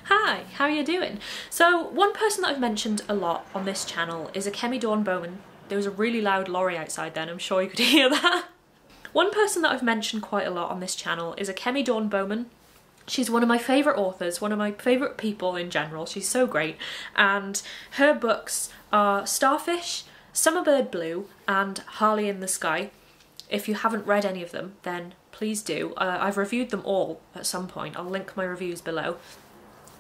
Hi, how are you doing? So one person that I've mentioned a lot on this channel is Akemi Bowman. There was a really loud lorry outside then, I'm sure you could hear that. One person that I've mentioned quite a lot on this channel is Akemi Bowman. She's one of my favourite authors, one of my favourite people in general. She's so great. And her books are Starfish, Summerbird Blue and Harley in the Sky. If you haven't read any of them, then please do. I've reviewed them all at some point. I'll link my reviews below.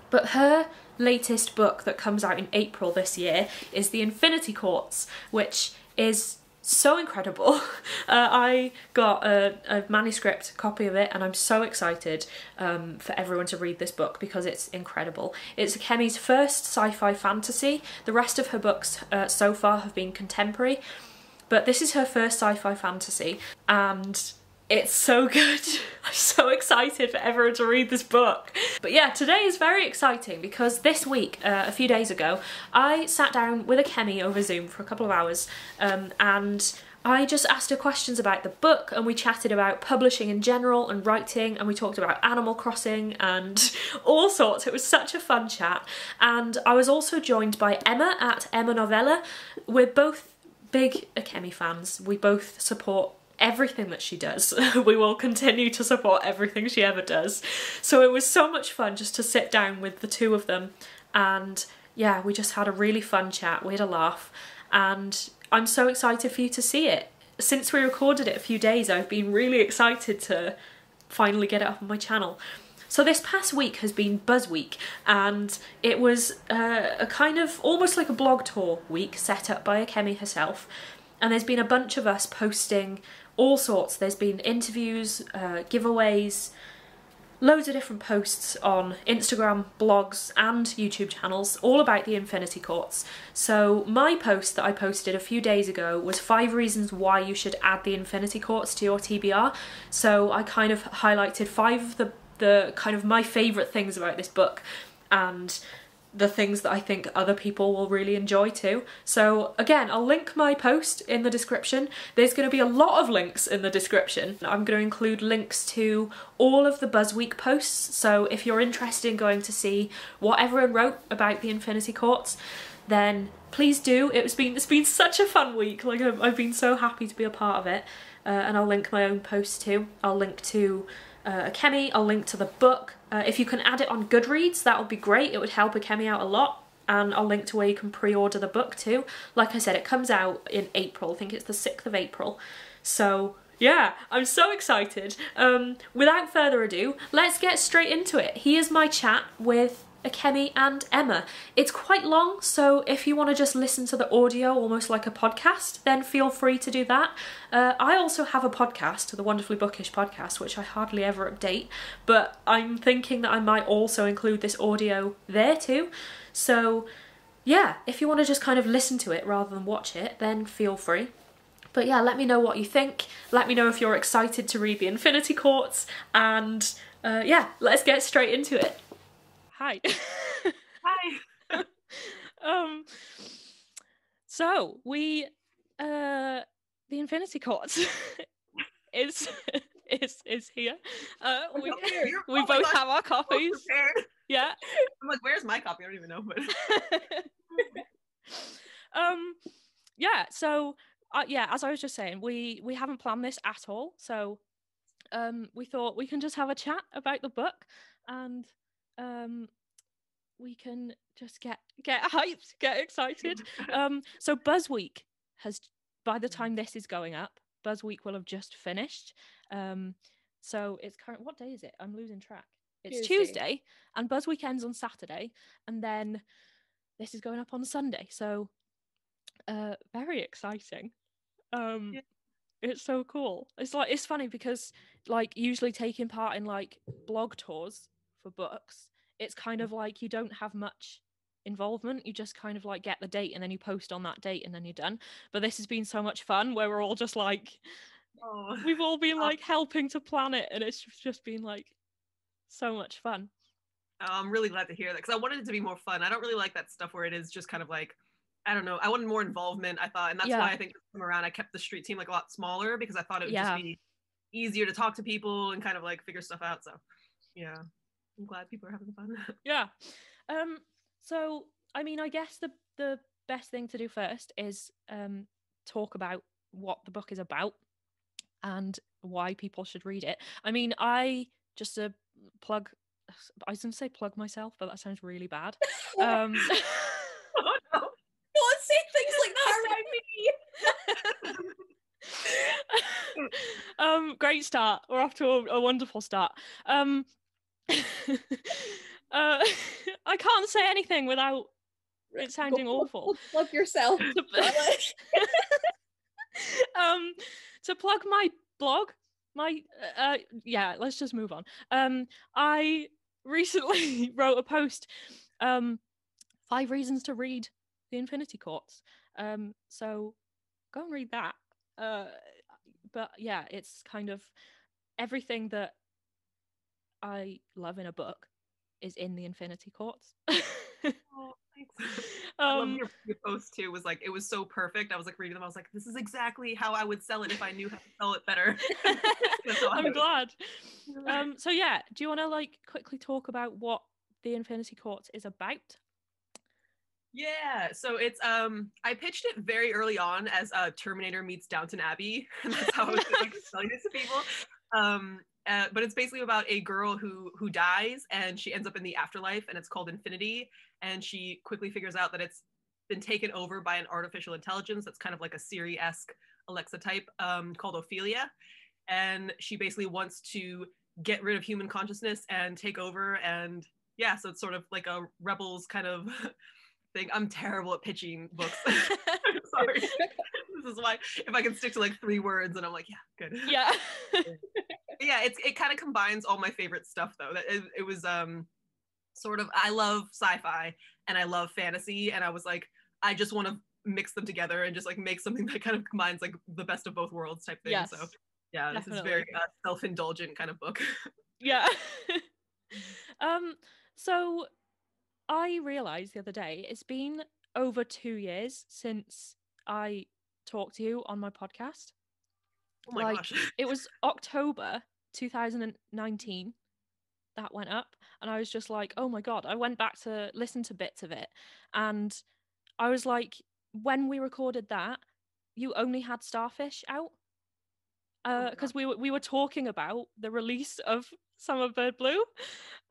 But her latest book that comes out in April this year is The Infinity Courts, which is so incredible. I got a manuscript copy of it and I'm so excited for everyone to read this book because it's incredible. It's Akemi's first sci-fi fantasy. The rest of her books so far have been contemporary, but this is her first sci-fi fantasy and it's so good. I'm so excited for everyone to read this book. But yeah, today is very exciting because this week, a few days ago, I sat down with Akemi over Zoom for a couple of hours and I just asked her questions about the book and we chatted about publishing in general and writing and we talked about Animal Crossing and all sorts. It was such a fun chat. And I was also joined by Emma at emmanovella. We're both big Akemi fans. We both support everything that she does. We will continue to support everything she ever does. So it was so much fun just to sit down with the two of them and yeah, we just had a really fun chat. We had a laugh and I'm so excited for you to see it. Since we recorded it a few days, I've been really excited to finally get it up on my channel. So this past week has been Buzz Week and it was a kind of almost like a blog tour week set up by Akemi herself. And there's been a bunch of us posting all sorts. There's been interviews, giveaways, loads of different posts on Instagram, blogs and YouTube channels all about the Infinity Courts. So my post that I posted a few days ago was 5 reasons why you should add the Infinity Courts to your TBR. So I kind of highlighted 5 of the kind of my favourite things about this book and the things that I think other people will really enjoy too. So again, I'll link my post in the description. There's going to be a lot of links in the description. I'm going to include links to all of the Buzz Week posts, so if you're interested in going to see what everyone wrote about the Infinity Courts, then please do. It's been such a fun week. Like I've been so happy to be a part of it. And I'll link my own posts too. I'll link to Akemi, I'll link to the book. If you can add it on Goodreads, that would be great. It would help Akemi out a lot. And I'll link to where you can pre-order the book too. Like I said, it comes out in April. I think it's the 6th of April. So yeah, I'm so excited. Without further ado, let's get straight into it. Here's my chat with Akemi and Emma. It's quite long, so if you want to just listen to the audio almost like a podcast, then feel free to do that. I also have a podcast, the Wonderfully Bookish podcast, which I hardly ever update, but I'm thinking that I might also include this audio there too. So yeah, if you want to just kind of listen to it rather than watch it, then feel free. But yeah, let me know what you think. Let me know if you're excited to read the Infinity Courts, and yeah, let's get straight into it. Hi. Hi. So we the Infinity Courts is here. We both have our copies. Yeah. I'm like, where's my copy? I don't even know. But yeah. So yeah, as I was just saying, we haven't planned this at all. So we thought we can just have a chat about the book and we can just get hyped, get excited. So Buzz Week has, by the time this is going up, Buzz Week will have just finished. So it's current. What day is it? I'm losing track. It's Tuesday, and Buzz Week ends on Saturday, and then this is going up on Sunday. So very exciting. Yeah. It's so cool. It's funny because like usually taking part in like blog tours for books, it's kind of like you don't have much involvement. You just kind of like get the date and then you post on that date and then you're done. But this has been so much fun where we're all just like, we've all been like helping to plan it, and it's just been like so much fun. I'm really glad to hear that because I wanted it to be more fun. I don't really like that stuff where it is just kind of like, I don't know. I wanted more involvement, I thought, and that's why I think this time around I kept the street team like a lot smaller because I thought it would just be easier to talk to people and kind of like figure stuff out. So yeah. I'm glad people are having fun. Yeah. So I mean, I guess the best thing to do first is talk about what the book is about and why people should read it. I mean, I just plug. I was going to say plug myself, but that sounds really bad. Oh no! Don't say things like that around me. Great start. We're off to a wonderful start. I can't say anything without it sounding awful. Plug yourself. To plug my blog, yeah, let's just move on. I recently wrote a post, 5 reasons to read The Infinity Courts. So go and read that. But yeah, it's kind of everything that I love in a book is in The Infinity Courts. Oh, thanks. I love your post too. Was like, it was so perfect. I was like reading them. I was like, this is exactly how I would sell it if I knew how to sell it better. I'm glad. So yeah, do you want to like quickly talk about what The Infinity Courts is about? Yeah, so it's I pitched it very early on as Terminator meets Downton Abbey, and that's how I was like selling it to people. But it's basically about a girl who dies and she ends up in the afterlife, and it's called Infinity, and she quickly figures out that it's been taken over by an artificial intelligence that's kind of like a Siri-esque Alexa type called Ophelia, and she basically wants to get rid of human consciousness and take over, and yeah, so it's sort of like a Rebels kind of thing. I'm terrible at pitching books. I'm sorry. This is why if I can stick to like 3 words and I'm like, yeah, good. Yeah. Yeah, it kind of combines all my favorite stuff though. That it was sort of, I love sci-fi and I love fantasy, and I was like, I just want to mix them together and just like make something that kind of combines like the best of both worlds type thing. Yes, so yeah, definitely. This is very self-indulgent kind of book. Yeah. So I realized the other day it's been over 2 years since I talked to you on my podcast. Oh my gosh. It was October 2019 that went up, and I was just like, oh my god. I went back to listen to bits of it, and I was like, when we recorded that, you only had Starfish out, because we were talking about the release of Summerbird Blue,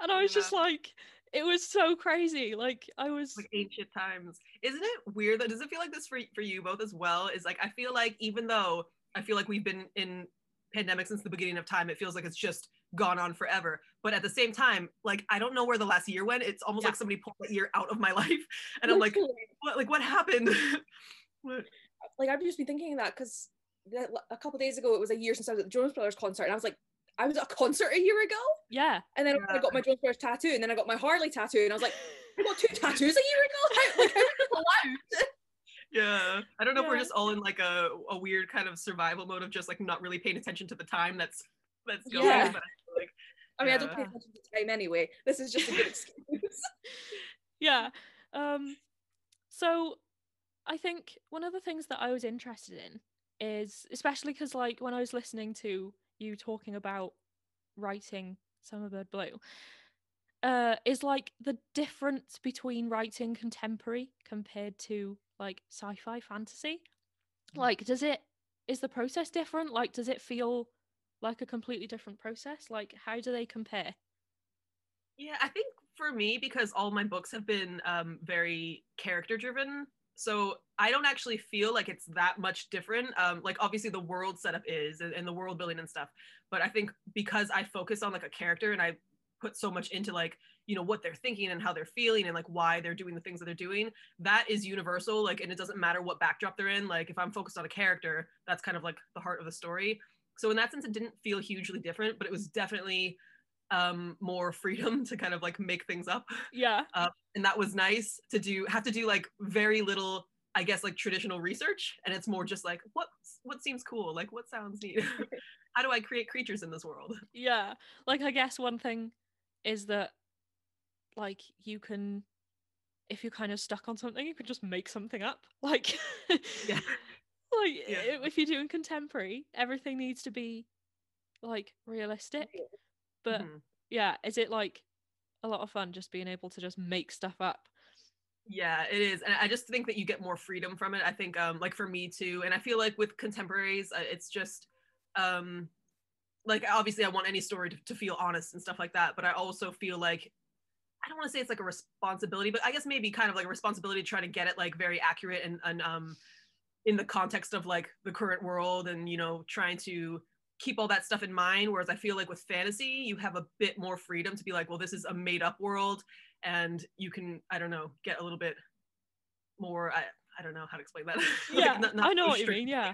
and I was just like, it was so crazy. Like I was like ancient times. Isn't it weird that, does it feel like this for you both as well? Is like, I feel like even though I feel like we've been in pandemic since the beginning of time, it feels like it's just gone on forever. But at the same time, like I don't know where the last year went. It's almost like somebody pulled that year out of my life, and I'm like, what happened? Like I've just been thinking that because a couple of days ago it was a year since I was at the Jonas Brothers concert, and I was like, I was at a concert a year ago. Yeah. And then I got my Jonas Brothers tattoo, and then I got my Harley tattoo, and I was like, I got 2 tattoos a year ago. How is this allowed? Yeah, I don't know if we're just all in like a weird kind of survival mode of just like not really paying attention to the time that's going. Yeah. But like, I mean, I don't pay attention to time anyway. This is just a good excuse. Yeah. So I think one of the things that I was interested in is, especially because like when I was listening to you talking about writing Summerbird Blue, is like the difference between writing contemporary compared to like sci-fi fantasy. Like, is the process different? Like, does it feel like a completely different process? Like, how do they compare? Yeah, I think for me, because all my books have been very character driven, so I don't actually feel like it's that much different. Like obviously the world setup is, and the world building and stuff, but I think because I focus on like a character and I put so much into like, you know, what they're thinking and how they're feeling and like why they're doing the things that they're doing, that is universal. Like, and it doesn't matter what backdrop they're in. Like if I'm focused on a character, that's kind of like the heart of the story. So in that sense, it didn't feel hugely different, but it was definitely more freedom to kind of like make things up. Yeah. And that was nice to have to do like very little, I guess, like traditional research. And it's more just like, what seems cool? Like what sounds neat? How do I create creatures in this world? Yeah. Like, I guess one thing is that like you can, if you're kind of stuck on something, you could just make something up. Like, yeah. Like if you're doing contemporary, everything needs to be like realistic. But yeah, is it like a lot of fun just being able to just make stuff up. Yeah, it is. And I just think that you get more freedom from it. I think like for me too. And I feel like with contemporaries, it's just like obviously I want any story to feel honest and stuff like that, but I also feel like I don't want to say it's like a responsibility, but I guess maybe kind of like a responsibility to try to get it like very accurate and in the context of like the current world and, you know, trying to keep all that stuff in mind. Whereas I feel like with fantasy, you have a bit more freedom to be like, well, this is a made up world and you can, I don't know, get a little bit more, I don't know how to explain that. Yeah, like, not I know so what you mean, yeah.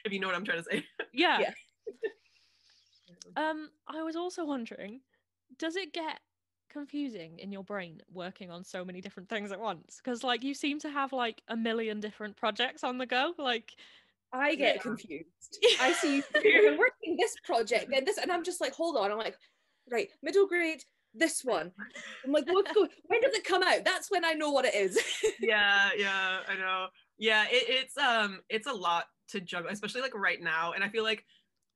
If you know what I'm trying to say. Yeah. Yeah. I was also wondering, does it get confusing in your brain working on so many different things at once? Because like you seem to have like a million different projects on the go. Like I get confused. I see you been working this project and this, and I'm just like, hold on. I'm like, right, middle grade, this one. I'm like, what's going? When does it come out? That's when I know what it is. Yeah, I know. Yeah, it's a lot to juggle, especially like right now. And I feel like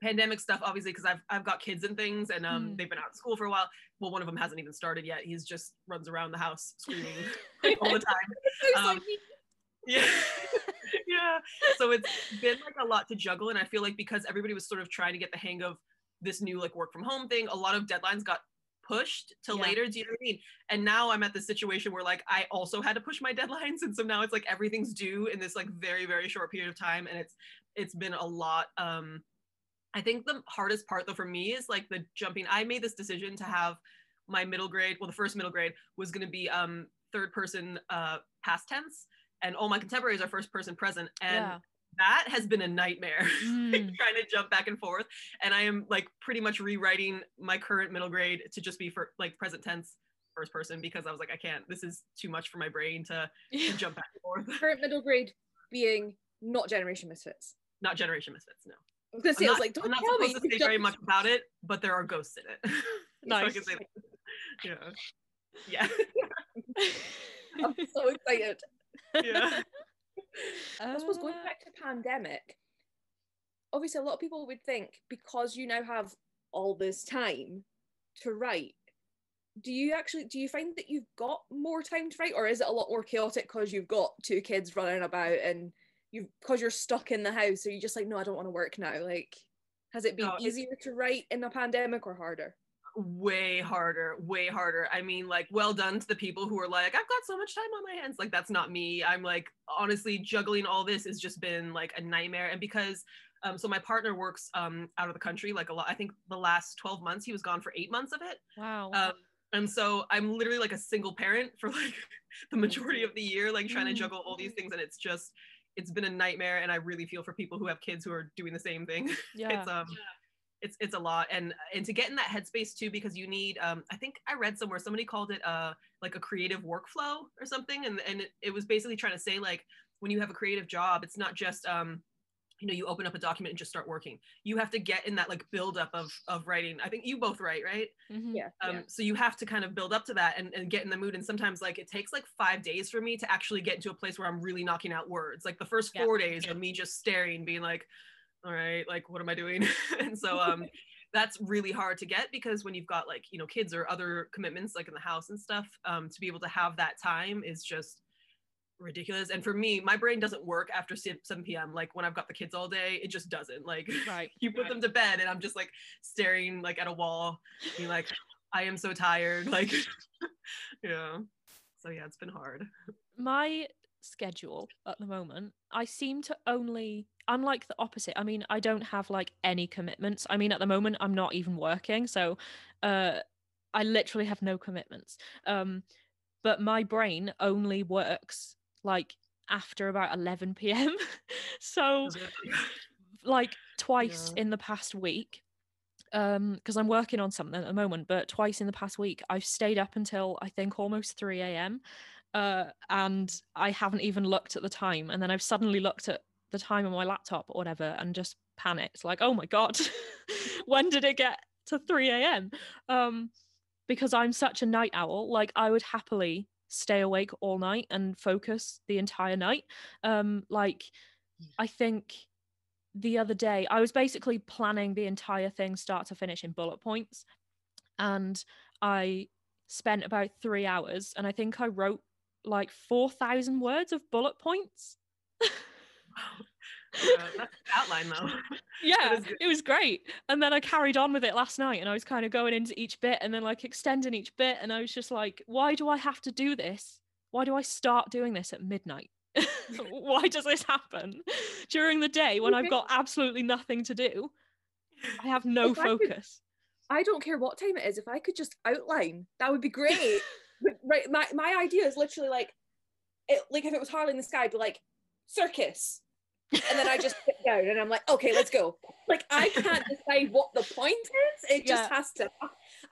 pandemic stuff, obviously, because I've got kids and things, and they've been out of school for a while. Well, one of them hasn't even started yet. He's just runs around the house screaming like all the time. Yeah. Yeah. So it's been like a lot to juggle. And I feel like because everybody was sort of trying to get the hang of this new like work from home thing, a lot of deadlines got pushed to later. Do you know what I mean? And now I'm at the situation where like I also had to push my deadlines. And so now it's like everything's due in this like very, very short period of time. And it's been a lot. I think the hardest part though for me is like the jumping. I made this decision to have my middle grade, well, the first middle grade was going to be third person past tense, and all my contemporaries are first person present. And that has been a nightmare trying to jump back and forth. And I am like pretty much rewriting my current middle grade to just be for like present tense first person, because I was like, I can't, this is too much for my brain to jump back and forth. Current middle grade being not Generation Misfits. Not Generation Misfits, no. I was gonna say, I was like, don't I'm not tell me. supposed to say very much about it, but there are ghosts in it. Nice. So I can say that. Yeah. I'm so excited. Yeah. I suppose going back to pandemic, obviously a lot of people would think because you now have all this time to write, do you find that you've got more time to write, or is it a lot more chaotic because you've got two kids running about and because you're stuck in the house, or you just like, no, I don't want to work now? Like, has it been easier to write in a pandemic or harder? Way harder. I mean, like, well done to the people who are like, I've got so much time on my hands. Like, that's not me. I'm like, honestly, juggling all this has just been like a nightmare. And because so my partner works out of the country like a lot. I think the last 12 months he was gone for 8 months of it. Wow. And so I'm literally like a single parent for like the majority of the year, like trying to juggle all these things. And it's been a nightmare. And I really feel for people who have kids who are doing the same thing. Yeah. It's a lot. And to get in that headspace too, because you need, I think I read somewhere, somebody called it like a creative workflow or something. And it was basically trying to say like, when you have a creative job, it's not just, you open up a document and just start working. You have to get in that like buildup of writing. I think you both write, right? Mm-hmm. Yeah. So you have to kind of build up to that and get in the mood. And sometimes like it takes like 5 days for me to actually get into a place where I'm really knocking out words. Like the first 4 days of me just staring, being like, all right, like, what am I doing? And so that's really hard to get, because when you've got like, kids or other commitments like in the house and stuff, to be able to have that time is just ridiculous. And for me, my brain doesn't work after 7 p.m. Like when I've got the kids all day, it just doesn't. Like you put them to bed and I'm just like staring like at a wall, being like, I am so tired. Like, yeah. So yeah, it's been hard. My schedule at the moment, I seem to I'm like the opposite. I mean, I don't have like any commitments. I mean, at the moment I'm not even working, so I literally have no commitments. But my brain only works like after about 11 p.m. So like twice in the past week, because I'm working on something at the moment, but twice in the past week I've stayed up until I think almost 3 a.m. And I haven't even looked at the time, and then I've suddenly looked at the time on my laptop or whatever and just panicked, like, oh my god, when did it get to 3 a.m. Because I'm such a night owl. Like I would happily stay awake all night and focus the entire night. Like I think the other day I was basically planning the entire thing start to finish in bullet points, and I spent about 3 hours, and I think I wrote like 4,000 words of bullet points. That's the outline though. Yeah, it was great. And then I carried on with it last night, and I was kind of going into each bit and then like extending each bit, and I was just like, why do I have to do this? Why do I start doing this at midnight? Why does this happen during the day when I've got absolutely nothing to do? I have no focus. I don't care what time it is. If I could just outline, that would be great. But, right, my idea is literally like, like if it was Harley in the Sky, I'd be like, circus. And then I just sit down and I'm like, okay, let's go. Like, I can't decide what the point is. It just has to.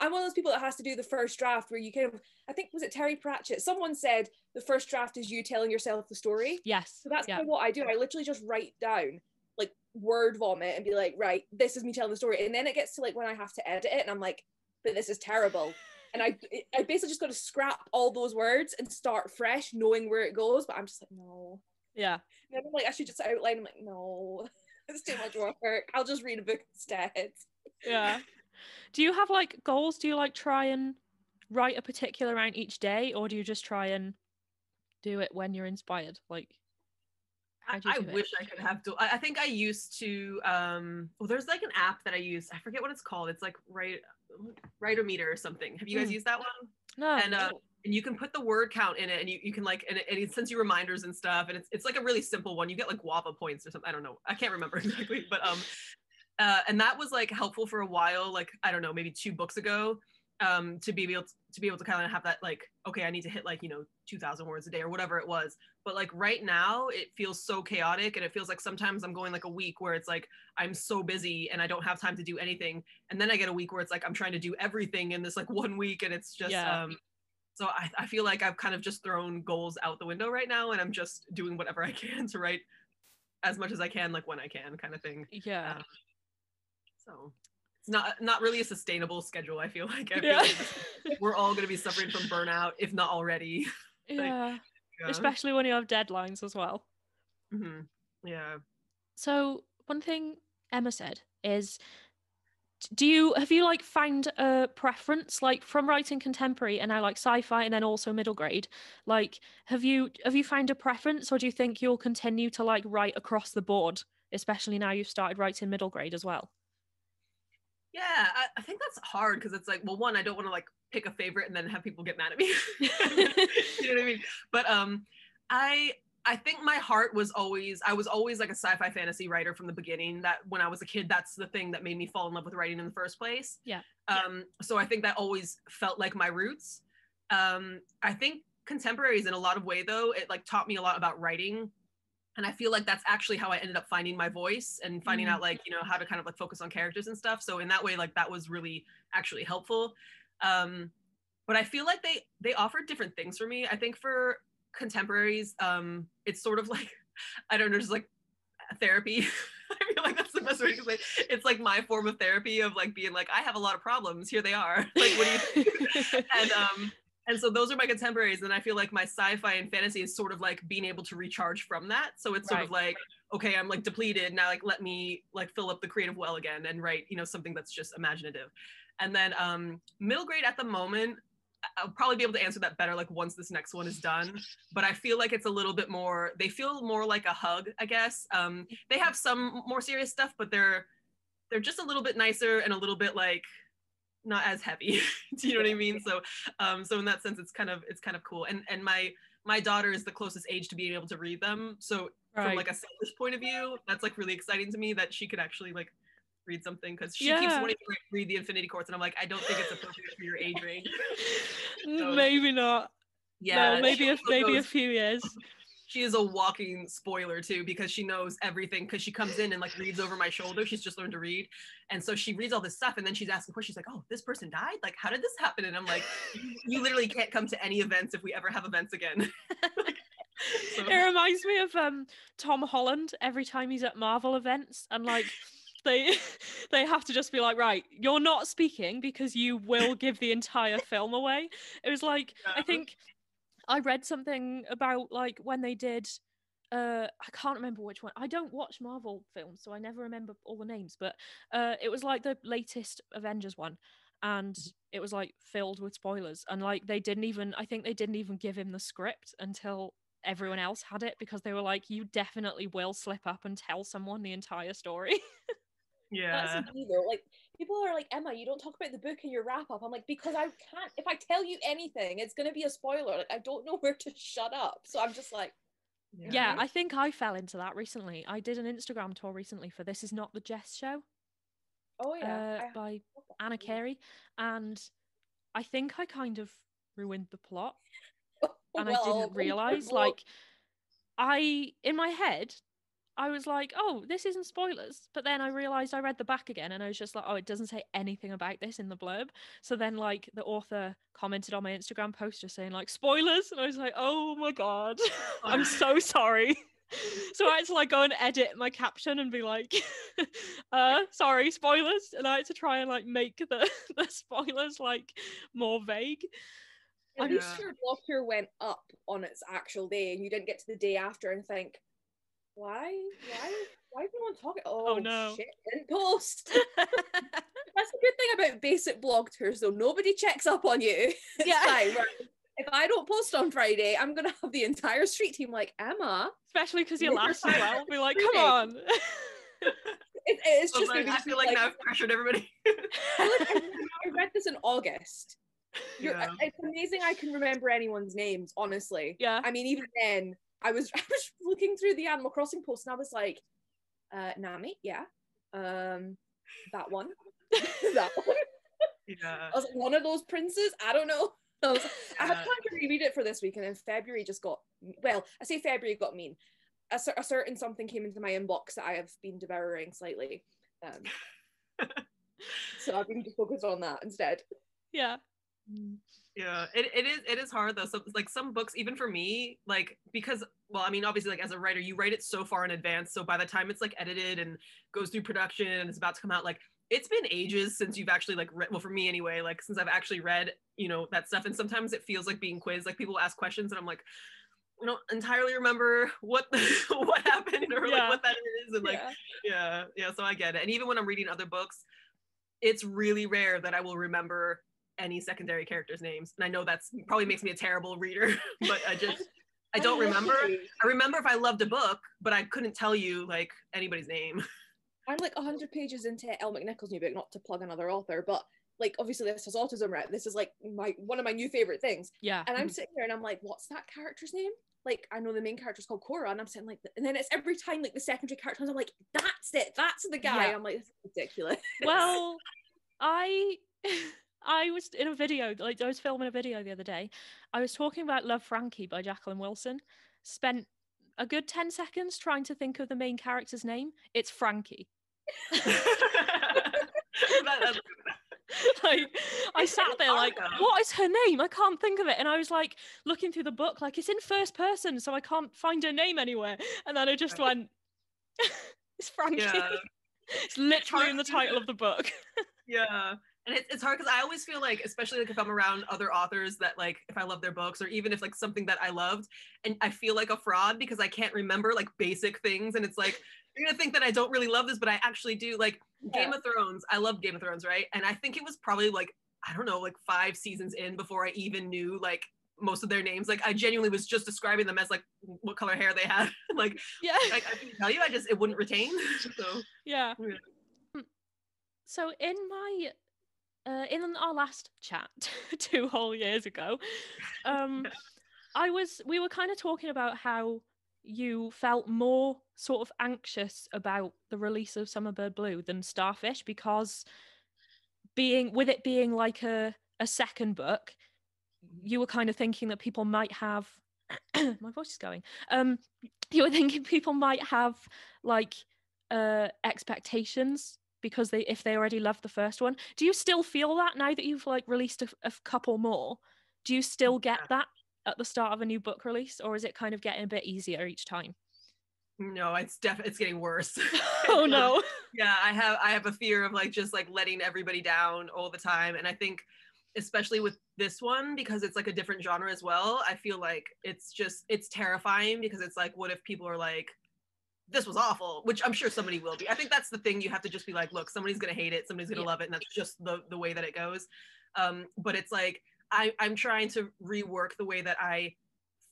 I'm one of those people that has to do the first draft where you kind of, I think, was it Terry Pratchett? Someone said the first draft is you telling yourself the story. Yes. So that's kind of what I do. I literally just write down, like, word vomit and be like, right, this is me telling the story. And then it gets to like when I have to edit it and I'm like, but this is terrible. And I basically just got to scrap all those words and start fresh, knowing where it goes. But I'm just like, no. Yeah. And I'm like, I should just outline. I'm like, no, it's too much work. I'll just read a book instead. Yeah. Do you have like goals? Do you like try and write a particular amount each day, or do you just try and do it when you're inspired? Like, I wish I could have to. I think I used to. Well, there's like an app that I use. I forget what it's called. It's like Writer-Meter or something. Have you guys used that one? No. And you can put the word count in it, and you can like, and it sends you reminders and stuff. And it's like a really simple one. You get like guava points or something. I don't know. I can't remember exactly, but and that was like helpful for a while. Like, I don't know, maybe 2 books ago, to be able to kind of have that, like, okay, I need to hit like, 2,000 words a day or whatever it was. But like right now it feels so chaotic, and it feels like sometimes I'm going like a week where it's like I'm so busy and I don't have time to do anything, and then I get a week where it's like I'm trying to do everything in this like 1 week, and it's just so I feel like I've kind of just thrown goals out the window right now, and I'm just doing whatever I can to write as much as I can, like when I can, kind of thing. Yeah. So it's not really a sustainable schedule. I feel like we're all going to be suffering from burnout, if not already. Yeah. Especially when you have deadlines as well. Mm-hmm. Yeah. So one thing Emma said is, have you like found a preference like from writing contemporary and now like sci-fi and then also middle grade? Like, have you found a preference, or do you think you'll continue to like write across the board, especially now you've started writing middle grade as well? Yeah, I think that's hard because it's like, well, one, I don't want to like pick a favorite and then have people get mad at me. You know what I mean? But I think my heart was I was always like a sci-fi fantasy writer from the beginning. That when I was a kid, that's the thing that made me fall in love with writing in the first place. Yeah. So I think that always felt like my roots. I think contemporaries in a lot of way though, it like taught me a lot about writing. And I feel like that's actually how I ended up finding my voice and finding out like, how to kind of like focus on characters and stuff. So in that way, like that was really actually helpful. But I feel like they offered different things for me. I think for contemporaries, it's sort of like, I don't know, just like therapy. I feel like that's the best way to explain it. It's like my form of therapy of like being like, I have a lot of problems. Here they are. Like, what do you think? And so those are my contemporaries. And I feel like my sci-fi and fantasy is sort of like being able to recharge from that. So it's sort of like, okay, I'm like depleted now, like let me like fill up the creative well again and write, something that's just imaginative. And then middle grade at the moment, I'll probably be able to answer that better like once this next one is done. But I feel like it's a little bit more, they feel more like a hug, I guess. They have some more serious stuff, but they're just a little bit nicer and a little bit like not as heavy. Do you know what I mean? So so in that sense it's kind of cool. And my daughter is the closest age to being able to read them. So from like a selfish point of view, that's like really exciting to me that she could actually like read something, because she keeps wanting to read the Infinity Courts and I'm like, I don't think it's appropriate for your age range. So, maybe not. Yeah, no, maybe a few years. She is a walking spoiler too, because she knows everything, because she comes in and like reads over my shoulder. She's just learned to read, and so she reads all this stuff, and then she's asking questions like, oh, this person died, like how did this happen? And I'm like, you literally can't come to any events if we ever have events again. So. It reminds me of Tom Holland every time he's at Marvel events, and like they have to just be like, right, you're not speaking because you will give the entire film away. It was like, I think I read something about like when they did I can't remember which one. I don't watch Marvel films, so I never remember all the names, but it was like the latest Avengers one. and it was like filled with spoilers, and like I think they didn't even give him the script until everyone else had it, because they were like, you definitely will slip up and tell someone the entire story. That's Yeah. the key though. Like, people are like, Emma, you don't talk about the book in your wrap up. I'm like, because I can't. If I tell you anything, it's gonna be a spoiler. Like, I don't know where to shut up. So I'm just like, Yeah, I think I fell into that recently. I did an Instagram tour recently for This Is Not the Jess Show. oh yeah, By Anna Carey, and I think I kind of ruined the plot, and I didn't realize, like, in my head I was like, oh, this isn't spoilers, but then I realized I read the back again and I was just like, oh, it doesn't say anything about this in the blurb. So then like the author commented on my Instagram post just saying like spoilers, and I was like, oh my god, I'm so sorry. So I had to like go and edit my caption and be like, sorry, spoilers, and I had to try and like make the spoilers like more vague. At least your blog tour went up on its actual day, and you didn't get to the day after and think, why is no one talking? Oh no, shit, didn't post. That's a good thing about basic blog tours, though. Nobody checks up on you. It's fine, right? If I don't post on Friday, I'm gonna have the entire street team like, Emma, especially because you're last as well. Be like, come on. It's just like, I feel like now I've pressured everybody. I read this in August. It's amazing I can remember anyone's names, honestly. Yeah. I mean, even then, I was looking through the Animal Crossing post and I was like, Nami, yeah. That one. That one. Yeah. I was like, one of those princes? I don't know. I had planned to reread it for this week, and then February just got, well, I say February got mean. A certain something came into my inbox that I have been devouring slightly. So I've been just focused on that instead. Yeah. Yeah, it is hard though. So like some books, even for me, like, because, well, I mean, obviously, like as a writer, you write it so far in advance, so by the time it's like edited and goes through production and it's about to come out, like it's been ages since you've actually like read, well, for me anyway, like since I've actually read, you know, that stuff. And sometimes it feels like being quizzed, like people ask questions and I'm like, I don't entirely remember what what happened or like what that is, and like yeah, so I get it. And even when I'm reading other books, it's really rare that I will remember any secondary characters' names. And I know that's probably makes me a terrible reader, but I don't remember. I remember if I loved a book, but I couldn't tell you like anybody's name. I'm like 100 pages into Elle McNichol's new book, not to plug another author, but like obviously this has autism, right? This is like one of my new favorite things. Yeah. And I'm sitting there and I'm like, what's that character's name? Like, I know the main character's called Cora, and I'm sitting like, and then it's every time like the secondary characters, I'm like, that's it, that's the guy. I'm like, this is ridiculous. Well, I was in a video, like I was filming a video the other day. I was talking about Love Frankie by Jacqueline Wilson. Spent a good 10 seconds trying to think of the main character's name. It's Frankie. Like, I sat there like, what is her name? I can't think of it. And I was like looking through the book, like it's in first person, so I can't find her name anywhere. And then I just went, it's Frankie. Yeah. It's literally in the title of the book. Yeah. And it's hard because I always feel like, especially like if I'm around other authors that like, if I love their books, or even if like something that I loved, and I feel like a fraud because I can't remember like basic things. And it's like, you're gonna think that I don't really love this, but I actually do. Like Game of Thrones, I love Game of Thrones, right? And I think it was probably like, I don't know, like 5 seasons in before I even knew like most of their names. Like I genuinely was just describing them as like what color hair they had. Like, yeah, like I couldn't tell you, it wouldn't retain. So yeah. So in my in our last chat 2 whole years ago, we were kind of talking about how you felt more sort of anxious about the release of Summerbird Blue than Starfish, because it being like a second book, you were kind of thinking that people might have my voice is going. You were thinking people might have like expectations because if they already loved the first one. Do you still feel that now that you've like released a couple more? Do you still get that at the start of a new book release, or is it kind of getting a bit easier each time? No, it's getting worse. Oh no. Yeah, I have a fear of like just like letting everybody down all the time. And I think especially with this one, because it's like a different genre as well, I feel like it's terrifying, because it's like, what if people are like, this was awful, which I'm sure somebody will be. I think that's the thing. You have to just be like, look, somebody's going to hate it. Somebody's going to love it. And that's just the way that it goes. But it's like, I'm trying to rework the way that I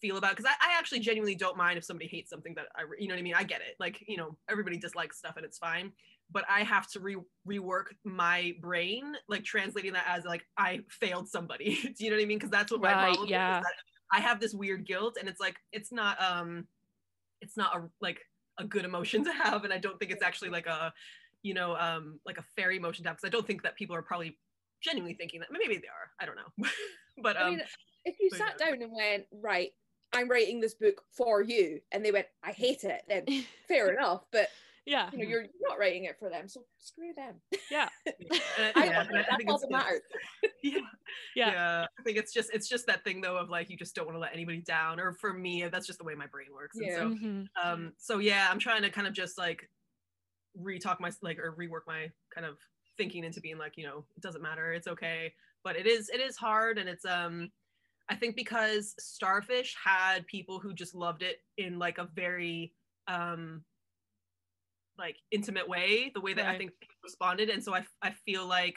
feel about, because I actually genuinely don't mind if somebody hates something that you know what I mean? I get it. Like, you know, everybody dislikes stuff and it's fine. But I have to rework my brain, like translating that as like, I failed somebody. Do you know what I mean? Because that's what my problem is. That I have this weird guilt, and it's like, it's not a good emotion to have, and I don't think it's actually like a, you know, like a fairy emotion to have, because I don't think that people are probably genuinely thinking that. Maybe they are, I don't know. But I mean, if you sat down and went, right, I'm writing this book for you, and they went, I hate it, then fair enough. But you know, you're not writing it for them, so screw them. That's all that matters. I think it's just that thing though of like, you just don't want to let anybody down, or for me that's just the way my brain works. And so yeah, I'm trying to kind of just like rework my kind of thinking into being like, you know, it doesn't matter, it's okay. But it is hard, and it's I think because Starfish had people who just loved it in like a very like intimate way, the way that I think people responded. And so I feel like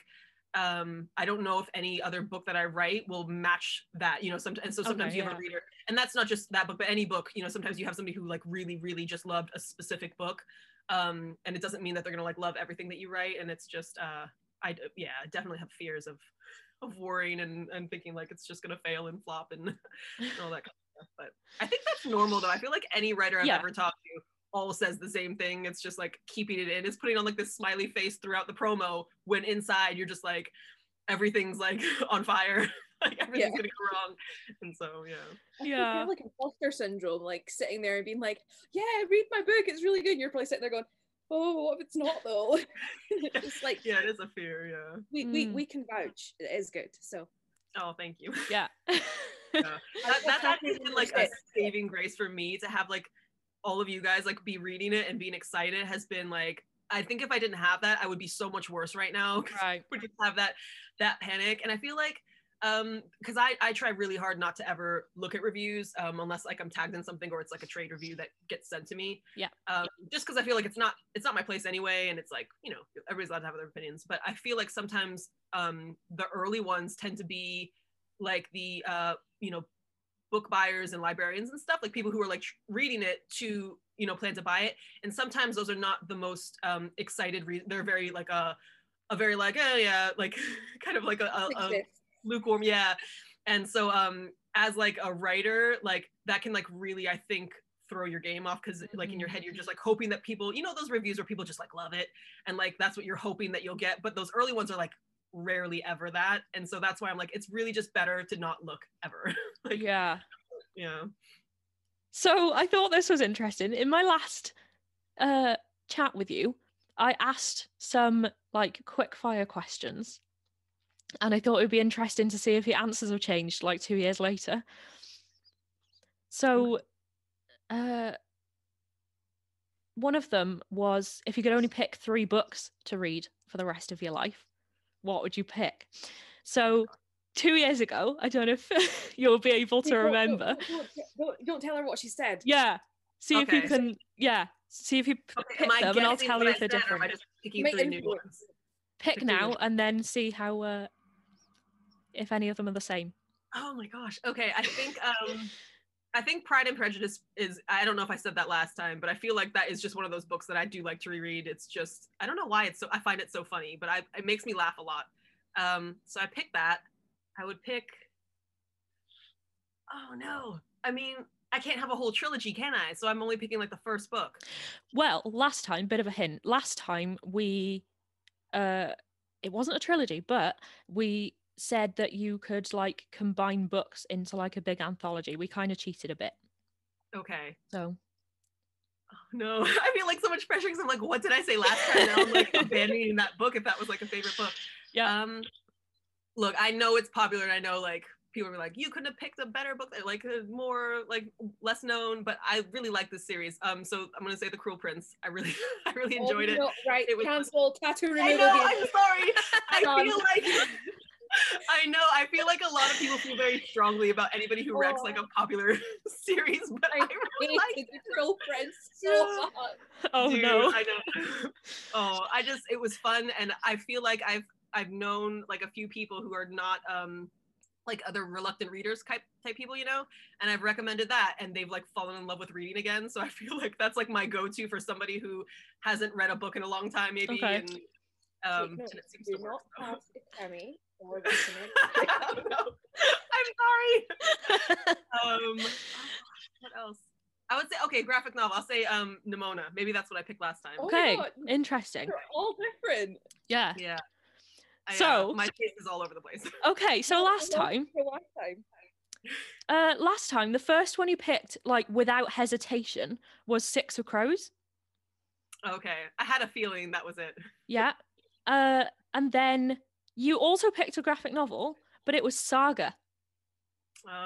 I don't know if any other book that I write will match that, you know. Sometimes you have a reader, and that's not just that book, but any book, you know, sometimes you have somebody who like really, really just loved a specific book, and it doesn't mean that they're gonna like love everything that you write. And it's just I definitely have fears of worrying and thinking like it's just gonna fail and flop and all that kind of stuff. But I think that's normal though. I feel like any writer I've ever talked to all says the same thing. It's just like keeping it in. It's putting on like this smiley face throughout the promo when inside you're just like, everything's like on fire. Like everything's gonna go wrong. And so I feel like imposter syndrome, like sitting there and being like, yeah, read my book, it's really good, and you're probably sitting there going, oh, what if it's not though? It's like, yeah, it is a fear. We can vouch it is good. So thank you. That's actually been like a saving grace for me, to have like all of you guys like be reading it and being excited. Has been like, I think if I didn't have that, I would be so much worse right now, because I would just have that panic. And I feel like because I try really hard not to ever look at reviews unless like I'm tagged in something, or it's like a trade review that gets sent to me, just because I feel like it's not my place anyway, and it's like, you know, everybody's allowed to have their opinions. But I feel like sometimes the early ones tend to be like the you know, book buyers and librarians and stuff, like people who are like reading it to, you know, plan to buy it. And sometimes those are not the most excited they're very like a very like, oh yeah, like kind of like a lukewarm, and so as like a writer, like that can like really, I think, throw your game off, because like in your head you're just like hoping that people, you know, those reviews where people just like love it, and like that's what you're hoping that you'll get. But those early ones are like rarely ever that, and so that's why I'm like, it's really just better to not look ever. Like, so I thought this was interesting. In my last chat with you, I asked some like quick fire questions, and I thought it would be interesting to see if your answers have changed like 2 years later. So one of them was, if you could only pick 3 books to read for the rest of your life, what would you pick? So 2 years ago, I don't know if you'll be able to remember. Don't tell her what she said. Yeah. See if you can, see if you pick them, and I'll tell you if they're different. Am I just picking 3 new ones? Pick now, and then see how, if any of them are the same. Oh my gosh. Okay, I think Pride and Prejudice is, I don't know if I said that last time, but I feel like that is just one of those books that I do like to reread. It's just, I don't know why I find it so funny, but it makes me laugh a lot. So I picked that. I would pick, oh no, I mean, I can't have a whole trilogy, can I? So I'm only picking like the first book. Well, last time, bit of a hint, last time we, it wasn't a trilogy, but we said that you could like combine books into like a big anthology. We kind of cheated a bit. Okay. So. Oh, no, I feel like so much pressure, because I'm like, what did I say last time? Now I'm like abandoning that book if that was like a favorite book. Yeah. Look, I know it's popular, and I know like people were like, you couldn't have picked a better book, like more like less known, but I really like this series. So I'm gonna say The Cruel Prince. I really enjoyed it. Right, it was cancel, tattoo removal. I know, I'm sorry. I feel like I know. I feel like a lot of people feel very strongly about anybody who wrecks like a popular series, but I really like the Girlfriend so much. Oh Dude, no. I know. Oh, it was fun, and I feel like I've known like a few people who are not like other reluctant readers type people, you know, and I've recommended that, and they've like fallen in love with reading again. So I feel like that's like my go-to for somebody who hasn't read a book in a long time, maybe. Okay. And and it seems to work. Do not pass Akemi or recommend. No, I'm sorry. What else? I would say, okay, graphic novel. I'll say Nimona. Maybe that's what I picked last time. Okay, interesting. They're all different. Yeah. Yeah. So my taste is all over the place. Okay, so last time, the first one you picked, like without hesitation, was Six of Crows. Okay, I had a feeling that was it. Yeah. And then you also picked a graphic novel, but it was Saga.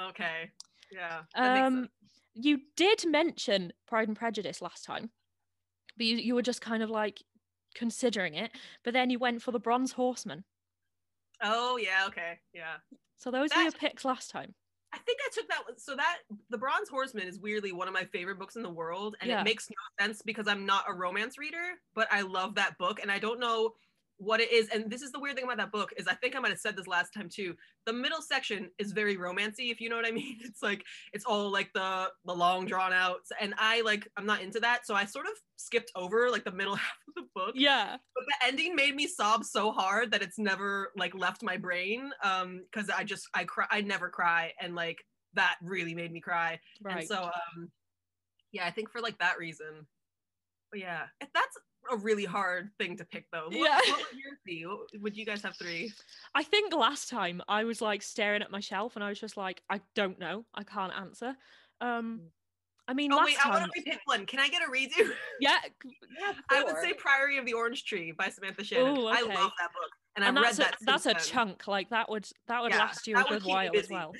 Okay. Yeah. That makes sense. You did mention Pride and Prejudice last time, but you were just kind of like considering it, but then you went for the Bronze Horseman. Oh yeah, okay, yeah. So those were your picks last time. I think I took that one. So that the Bronze Horseman is weirdly one of my favorite books in the world, and it makes no sense because I'm not a romance reader, but I love that book, and I don't know what it is. And this is the weird thing about that book is I think I might have said this last time too. The middle section is very romancy, if you know what I mean. It's like it's all like the long drawn out, and I'm not into that, so I sort of skipped over like the middle half of the book. Yeah. But the ending made me sob so hard that it's never like left my brain. Because I never cry, and like that really made me cry. Right. And so yeah, I think for like that reason. But yeah, that's a really hard thing to pick though. What would yours be? Would you guys have three? I think last time I was like staring at my shelf and I was just like, I don't know, I can't answer. I mean, last time. I want to pick one. Can I get a redo? Yeah. I would say Priory of the Orange Tree by Samantha Shannon. Ooh, okay. I love that book, and I've read that. That's a chunk. Like that would last you a good while as well.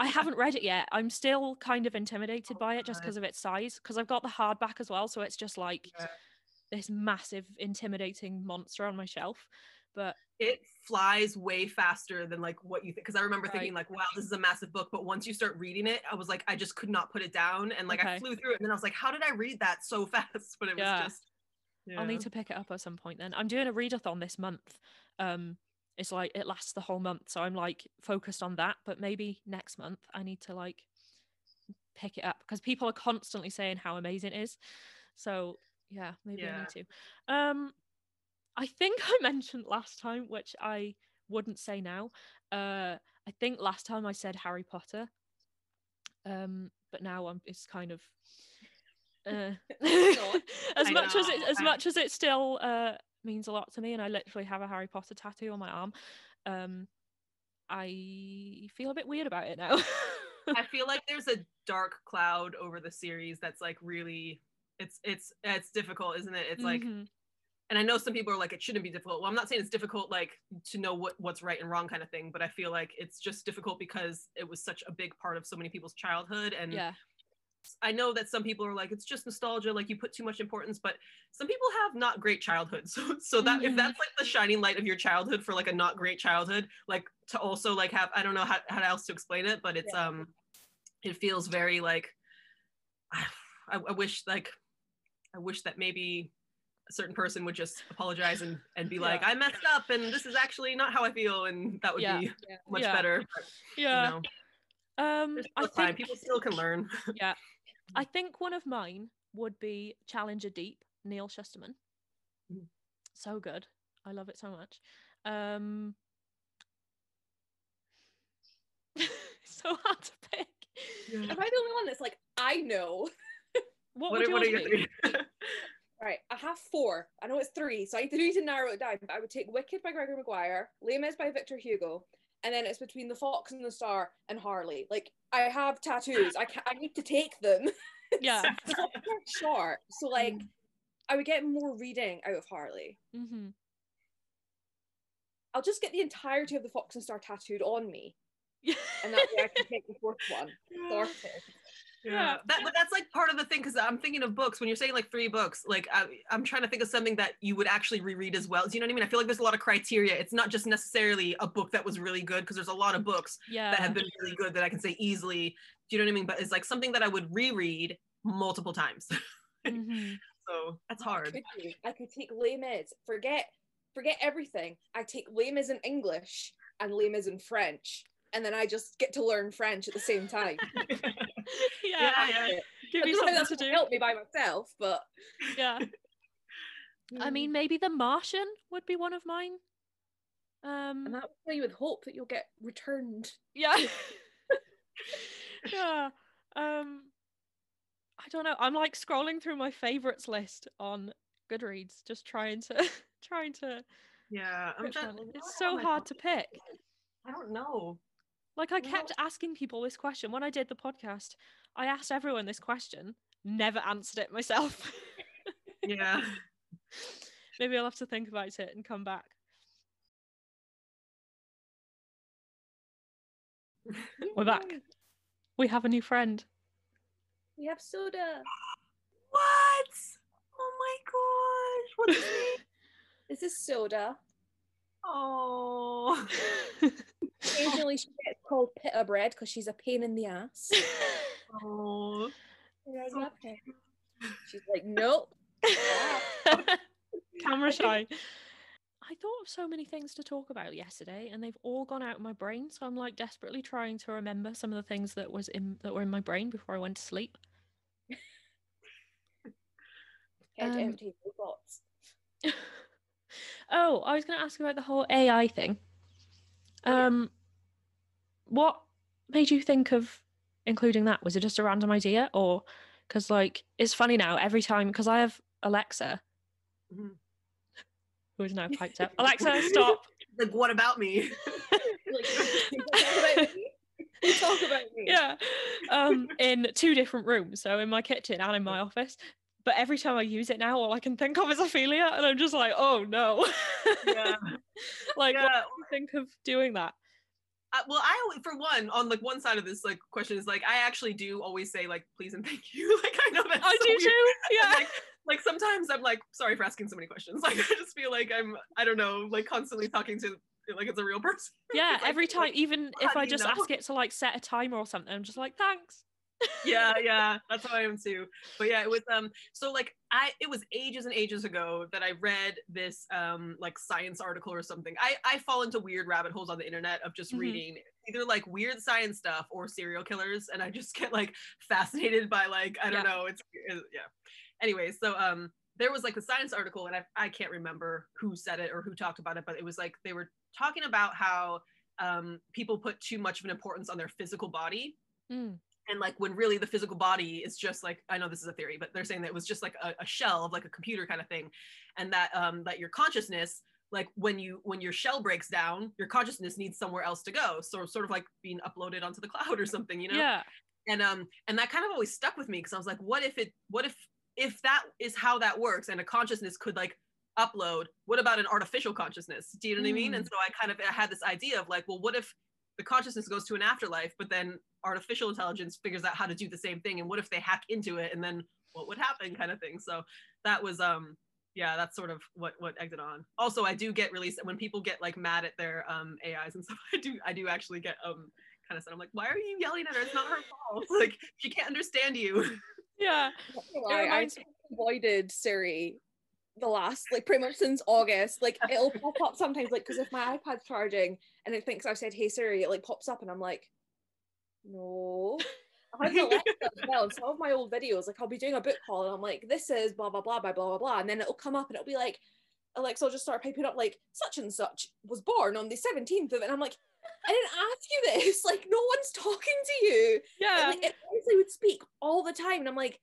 I haven't read it yet. I'm still kind of intimidated by it just because of its size. Because I've got the hardback as well, so it's just like this massive, intimidating monster on my shelf. But it flies way faster than like what you think. Because I remember thinking like, wow, this is a massive book. But once you start reading it, I was like, I just could not put it down. And like I flew through it, and then I was like, how did I read that so fast? But it was just. Yeah. I'll need to pick it up at some point then. I'm doing a readathon this month. It's like it lasts the whole month, so I'm like focused on that. But maybe next month I need to like pick it up because people are constantly saying how amazing it is. So yeah, maybe I need to. I think I mentioned last time, which I wouldn't say now. I think last time I said Harry Potter. But now it's kind of as much as it still means a lot to me, and I literally have a Harry Potter tattoo on my arm. I feel a bit weird about it now. I feel like there's a dark cloud over the series that's like really it's difficult, isn't it? It's like and I know some people are like, it shouldn't be difficult. Well, I'm not saying it's difficult like to know what's right and wrong kind of thing, but I feel like it's just difficult because it was such a big part of so many people's childhood. And I know that some people are like, it's just nostalgia, like you put too much importance, but some people have not great childhoods. So that if that's like the shining light of your childhood for like a not great childhood, like to also like have, I don't know how else to explain it, but it's it feels very like I wish that maybe a certain person would just apologize and be like, I messed up and this is actually not how I feel, and that would be much better. But, you know, I think people still can learn. Yeah. I think one of mine would be Challenger Deep, Neil Shusterman. So good. I love it so much. So hard to pick. Am I the only one that's like, I know? What are your three? Right, I have four. I know it's three, so I need to narrow it down. But I would take Wicked by Gregory Maguire, Les Mis by Victor Hugo, and then it's between The Fox and the Star and Harley. Like, I have tattoos. I need to take them. Yeah. They're short, so like, I would get more reading out of Harley. I'll just get the entirety of The Fox and Star tattooed on me, and that way I can take the fourth one. Sorted. Yeah, that's like part of the thing, because I'm thinking of books. When you're saying like 3 books, like I'm trying to think of something that you would actually reread as well. Do you know what I mean? I feel like there's a lot of criteria. It's not just necessarily a book that was really good, because there's a lot of books that have been really good that I can say easily. Do you know what I mean? But it's like something that I would reread multiple times. So that's hard. I could take Les Mis. Forget everything. I take Les Mis in English and Les Mis in French, and then I just get to learn French at the same time. Yeah. Give you something to do. Help me by myself, but yeah. I mean, maybe The Martian would be one of mine. And that will fill you with hope that you'll get returned. Yeah. Yeah. I don't know. I'm like scrolling through my favorites list on Goodreads, just trying to. Yeah, it's so hard to pick. I don't know. Like, I kept asking people this question when I did the podcast. I asked everyone this question, never answered it myself. Yeah. Maybe I'll have to think about it and come back. We're back. We have a new friend. We have Soda. What? Oh my gosh. What's his name? This is Soda. Oh. Occasionally she gets called pita bread because she's a pain in the ass. Oh. I love her. She's like, nope. Camera shy. I thought of so many things to talk about yesterday, and they've all gone out of my brain. So I'm like desperately trying to remember some of the things that were in my brain before I went to sleep. Head empty, no thoughts. Oh, I was going to ask about the whole AI thing. What made you think of including that? Was it just a random idea, or because like it's funny now every time because I have Alexa. Who is now piped up? Alexa, stop. Like, what about me? Talk about me. Yeah. In 2 different rooms, so in my kitchen and in my office. But every time I use it now, all I can think of is Ophelia, and I'm just like, oh no. Yeah. Like, what do you think of doing that? Well, I always, for one, on like one side of this like question is like I actually do always say like please and thank you. Like I know that's I so do weird. too. Yeah. Like sometimes I'm like sorry for asking so many questions. Like I just feel like I don't know, like constantly talking to like it's a real person. Yeah, like, every time, even if I just ask it to like set a timer or something, I'm just like thanks. Yeah, that's how I am too. But yeah, it was so like it was ages and ages ago that I read this like science article or something. I fall into weird rabbit holes on the internet of just reading either like weird science stuff or serial killers, and I just get like fascinated by like I don't know, it's anyway, so there was like a science article, and I can't remember who said it or who talked about it, but it was like they were talking about how people put too much of an importance on their physical body. And like when really the physical body is just like, I know this is a theory, but they're saying that it was just like a shell of like a computer kind of thing. And that that your consciousness, like when your shell breaks down, your consciousness needs somewhere else to go. So sort of like being uploaded onto the cloud or something, you know? Yeah. And that kind of always stuck with me, because I was like, what if that is how that works, and a consciousness could like upload, what about an artificial consciousness? Do you know what I mean? And so I had this idea of like, well, what if the consciousness goes to an afterlife, but then artificial intelligence figures out how to do the same thing, and what if they hack into it, and then what would happen, kind of thing. So that was that's sort of what egged it on. Also, I do get really, when people get like mad at their AIs and stuff, I do actually get kind of sad. I'm like, why are you yelling at her? It's not her fault. Like she can't understand you. Yeah. I avoided Siri the last like pretty much since August. Like it'll pop up sometimes, like because if my iPad's charging and it thinks I've said hey Siri, it like pops up and I'm like, no. I have Alexa as well. Some of my old videos, like I'll be doing a book haul and I'm like, this is blah blah blah by blah blah blah, and then it'll come up and it'll be like, Alexa will just start piping up like such and such was born on the 17th of it, and I'm like, I didn't ask you this, like no one's talking to you. Yeah. And, like, it honestly would speak all the time, and I'm like,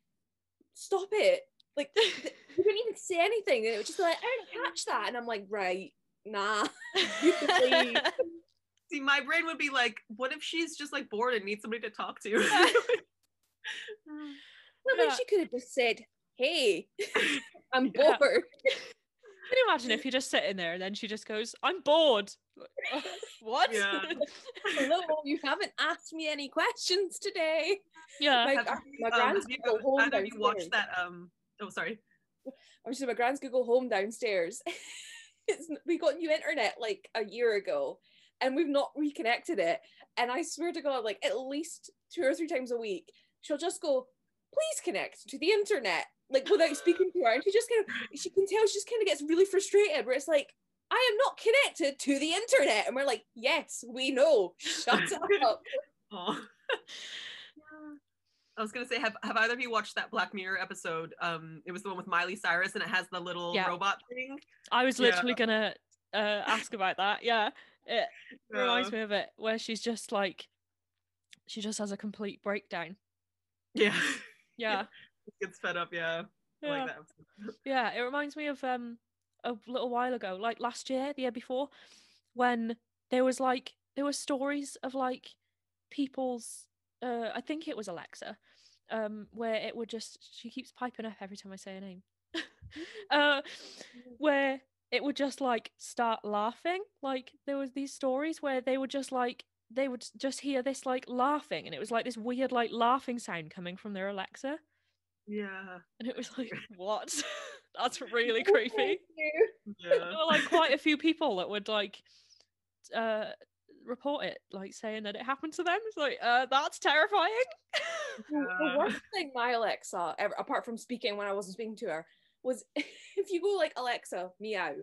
stop it. Like you didn't even say anything, and it was just like, I didn't catch that, and I'm like, right, nah. You can leave. See, my brain would be like, what if she's just like bored and needs somebody to talk to? Well, then she could have just said, hey, I'm bored. Can you imagine if you're just sitting there and then she just goes, I'm bored? What? Yeah. Hello, you haven't asked me any questions today. Yeah. My grand's Google Home Either of you watched downstairs. that? Oh, sorry. I'm just my grand's Google Home downstairs. We got new internet like a year ago, and we've not reconnected it. And I swear to God, like at least 2 or 3 times a week, she'll just go, "Please connect to the internet," like without speaking to her. And she can tell she just kind of gets really frustrated. Where it's like, I am not connected to the internet, and we're like, yes, we know. Shut up. Oh. I was gonna say, have either of you watched that Black Mirror episode? It was the one with Miley Cyrus, and it has the little robot thing. I was literally gonna ask about that. Yeah, it reminds me of it, where she's just like, she just has a complete breakdown. Yeah. Yeah. Gets fed up. Yeah. I like that episode. Yeah, it reminds me of a little while ago, like last year, the year before, when there was stories of like people's I think it was Alexa, where it would just, she keeps piping up every time I say her name. Where it would just like start laughing. Like there was these stories where they would just hear this like laughing, and it was like this weird like laughing sound coming from their Alexa. Yeah. And it was like, what? That's really creepy. Yeah. There were like quite a few people that would like report it, like saying that it happened to them. It's like, that's terrifying. The worst thing my Alexa, ever, apart from speaking when I wasn't speaking to her, was if you go like, "Alexa, meow,"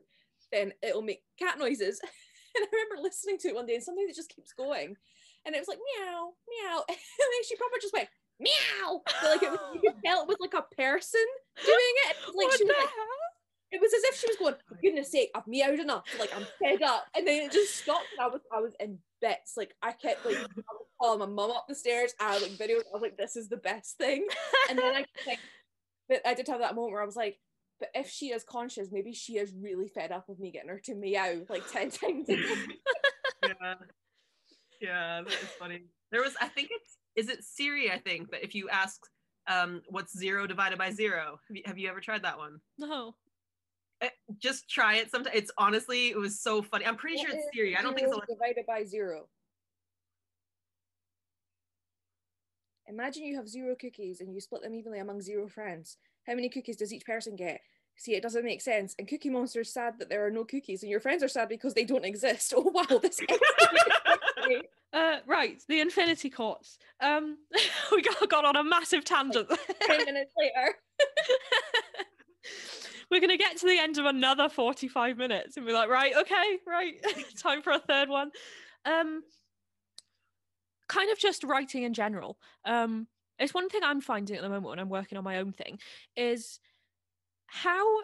then it'll make cat noises. And I remember listening to it one day, and sometimes it just keeps going, and it was like meow, meow, and then she probably just went meow. So, like you could tell it was like a person doing it. Like What she was the like, hell? it was as if she was going, "For goodness sake, I've meowed enough. Like I'm fed up." And then it just stopped, and I was in bits. Like I kept like, I was calling my mum up the stairs. I had like videos. I was like, "This is the best thing." And then I did have that moment where I was like, but if she is conscious, maybe she is really fed up of me getting her to meow like 10 times a day. Yeah, that is funny. There was, I think is it Siri, I think, that if you ask what's 0 divided by 0, have you ever tried that one? No. Just try it sometime. It's honestly, it was so funny. I'm pretty sure it's Siri. I don't think it's divided by 0. Imagine you have 0 cookies and you split them evenly among 0 friends. How many cookies does each person get? See, it doesn't make sense. And Cookie Monster is sad that there are no cookies, and your friends are sad because they don't exist. Oh wow, this right, the Infinity Courts. We got on a massive tangent. Like 10 minutes later. We're gonna get to the end of another 45 minutes and be like, right, okay, right, time for a third one. Kind of just writing in general. It's one thing I'm finding at the moment when I'm working on my own thing is how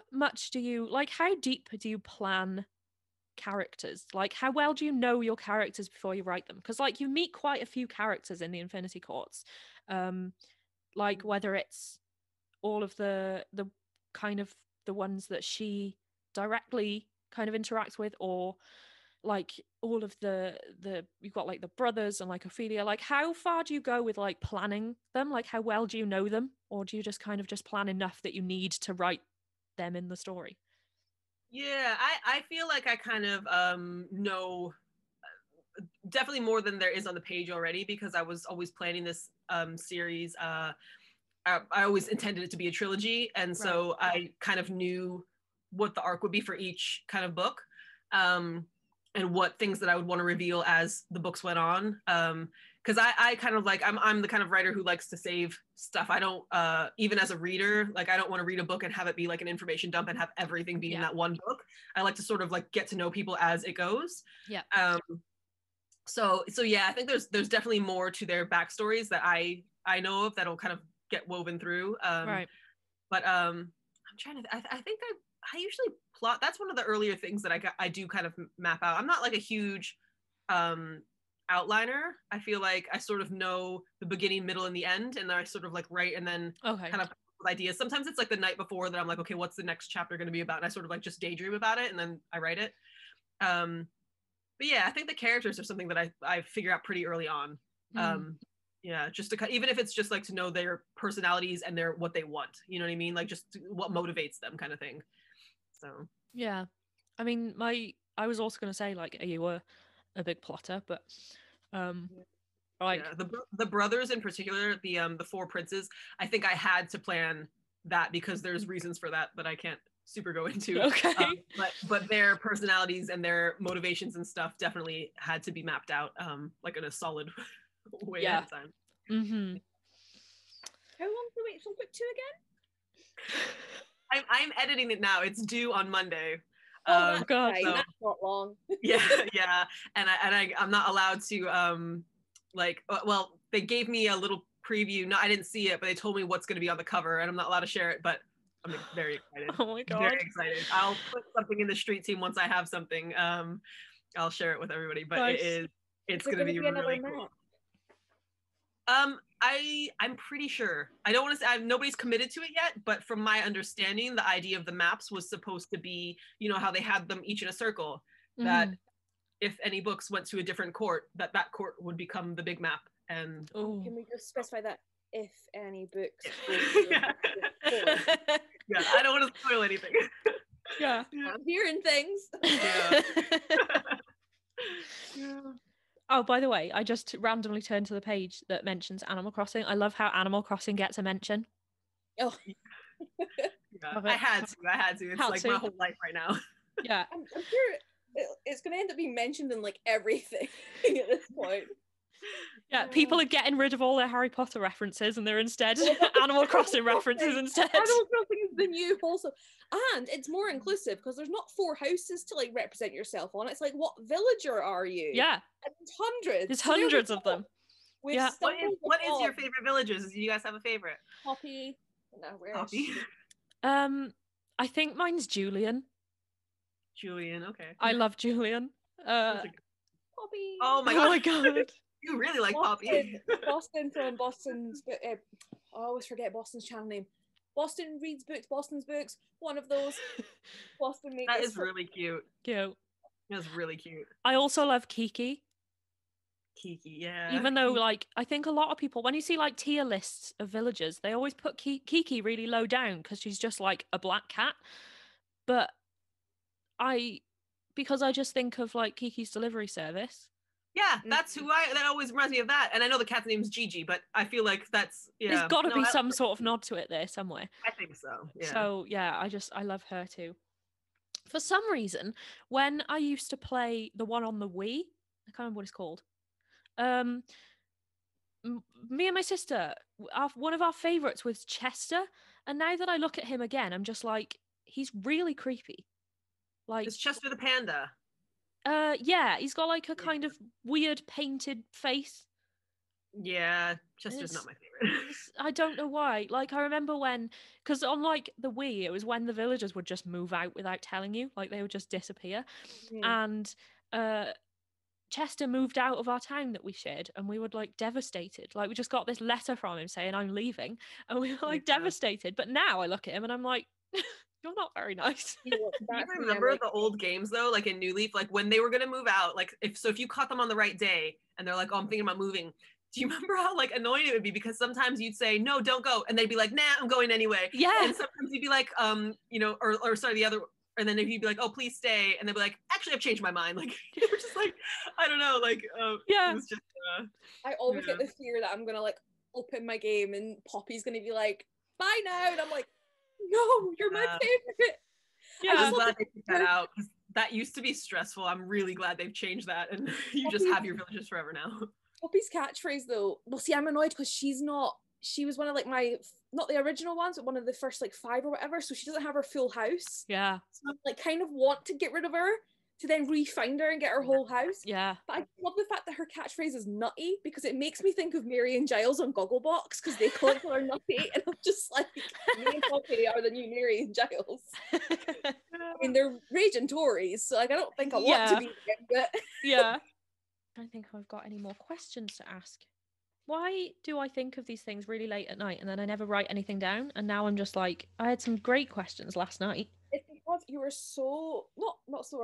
deep do you plan characters? Like, how well do you know your characters before you write them? Because like you meet quite a few characters in the Infinity Courts, like whether it's all of the kind of the ones that she directly kind of interacts with, or like all of the you've got like the brothers and like Ophelia. Like how far do you go with like planning them? Like how well do you know them, or do you just kind of just plan enough that you need to write them in the story? Yeah, I feel like I kind of know definitely more than there is on the page already, because I was always planning this series. I always intended it to be a trilogy, and so I kind of knew what the arc would be for each kind of book, and what things that I would want to reveal as the books went on. Because I kind of like, I'm the kind of writer who likes to save stuff. I don't, even as a reader, like I don't want to read a book and have it be like an information dump and have everything be in that one book. I like to sort of like get to know people as it goes. Yeah. So yeah, I think there's definitely more to their backstories that I know of that'll kind of get woven through. Right. But I'm trying to, I think I usually plot. That's one of the earlier things that I do kind of map out. I'm not like a huge outliner. I feel like I sort of know the beginning, middle, and the end, and then I sort of like write and then kind of ideas. Sometimes it's like the night before that I'm like, okay, what's the next chapter going to be about? And I sort of like just daydream about it and then I write it. But yeah, I think the characters are something that I figure out pretty early on. Yeah, just to even if it's just like to know their personalities and their what they want, you know what I mean? Like just what motivates them, kind of thing. So yeah, I mean, my I was also going to say, like, are you a big plotter? But like, yeah, the brothers in particular, the four princes, I think I had to plan that because there's reasons for that I can't super go into. Okay. But their personalities and their motivations and stuff definitely had to be mapped out like in a solid way ahead of time. Mm-hmm. How long to wait till book 2 again? I'm editing it now. It's due on Monday. Oh, that's God, fine. so, That's not long. yeah, and I'm not allowed to well, they gave me a little preview. No, I didn't see it, but they told me what's going to be on the cover, and I'm not allowed to share it. But I'm very excited. Oh my God. Very excited. I'll put something in the street team once I have something. I'll share it with everybody. But Nice. it's going to be really cool. I'm pretty sure. I don't want to say nobody's committed to it yet, but from my understanding, the idea of the maps was supposed to be, you know, how they had them each in a circle, that if any books went to a different court, that court would become the big map. And can we just specify that if any books? Yeah, I don't want to spoil anything. Yeah. I'm hearing things. Yeah. Oh, by the way, I just randomly turned to the page that mentions Animal Crossing. I love how Animal Crossing gets a mention. Oh. Yeah, I had to. It's like my whole life right now. Yeah. I'm sure it's going to end up being mentioned in like everything at this point. Yeah, people are getting rid of all their Harry Potter references and they're instead Animal Crossing references instead. Animal Crossing is the new wholesome. And it's more inclusive because there's not 4 houses to like represent yourself on. It's like, what villager are you? Yeah. And there's hundreds. There's hundreds of them. Yeah. What is your favorite villages? Do you guys have a favorite? Poppy. No, where Poppy? I think mine's Julian. Julian, okay. I love Julian. Poppy. Oh my God. Oh my God. You really like Poppy. Boston from Boston's. I always forget Boston's channel name. Boston reads books. Boston's books. One of those. Boston made. That is really cute. Cute. That's really cute. I also love Kiki. Kiki, yeah. Even though, like, I think a lot of people, when you see like tier lists of villagers, they always put Kiki really low down because she's just like a black cat. But because I just think of like Kiki's delivery service. Yeah, that's that always reminds me of that. And I know the cat's name's Gigi, but I feel like that's, There's got to be some sort of nod to it there somewhere. I think so, yeah. So, yeah, I love her too. For some reason, when I used to play the one on the Wii, I can't remember what it's called, me and my sister, one of our favourites was Chester, and now that I look at him again, I'm just like, he's really creepy. Like, it's Chester the panda. Yeah, he's got like a kind of weird painted face. Yeah, Chester's not my favorite. I don't know why. Like, I remember because on like the Wii, it was when the villagers would just move out without telling you, like they would just disappear. And Chester moved out of our town that we shared, and we were like devastated. Like, we just got this letter from him saying I'm leaving, and we were like devastated. But now I look at him and I'm like, you're not very nice. You remember the old games though, like in New Leaf, like when they were gonna move out, like if you caught them on the right day and they're like, oh, I'm thinking about moving. Do you remember how like annoying it would be? Because sometimes you'd say, no, don't go, and they'd be like, nah, I'm going anyway. Yeah. And sometimes you'd be like, you know, or sorry, the other, and then if you'd be like, oh, please stay, and they'd be like, actually, I've changed my mind. Like, you were just like, I don't know, like, yeah. It was just, I always get the fear that I'm gonna like open my game and Poppy's gonna be like, bye now, and I'm like, no, you're my favorite. Yeah, I'm glad they took that out because that used to be stressful. I'm really glad they've changed that, and you just have your villages forever now. Poppy's catchphase though, well, see, I'm annoyed because she was one of like my, not the original ones, but one of the first like 5 or whatever, so she doesn't have her full house. Yeah. So I like kind of want to get rid of her to then re-find her and get her whole house. Yeah. But I love the fact that her catchphrase is nutty because it makes me think of Mary and Giles on Gogglebox because they call her nutty, and I'm just like, me and Poppy are the new Mary and Giles. I mean, they're raging Tories, so like I don't think I want to be them, but yeah. I don't think I've got any more questions to ask. Why do I think of these things really late at night and then I never write anything down? And now I'm just like, I had some great questions last night. It's because you were so not so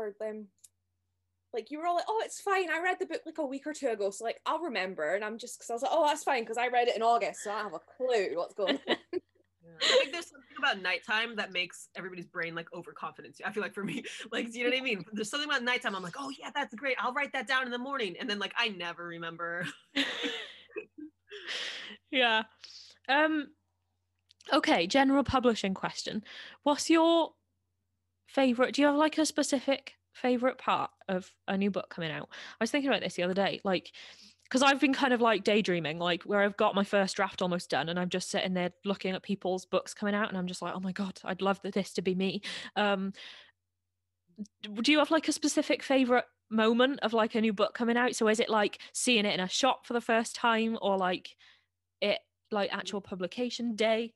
like you were all like, oh, it's fine, I read the book like a week or 2 ago, so like I'll remember. And I'm just, because I was like, oh, that's fine because I read it in August, so I don't have a clue what's going on. I think there's something about nighttime that makes everybody's brain like overconfident. I feel like for me, like, do you know what I mean? There's something about nighttime. I'm like, oh yeah, that's great. I'll write that down in the morning. And then like, I never remember. Yeah. Okay, general publishing question. What's your favorite? Do you have like a specific favorite part of a new book coming out? I was thinking about this the other day, like, because I've been kind of like daydreaming, like where I've got my first draft almost done and I'm just sitting there looking at people's books coming out and I'm just like, oh my God, I'd love this to be me. Do you have like a specific favorite moment of like a new book coming out? So is it like seeing it in a shop for the first time or like it like actual publication day?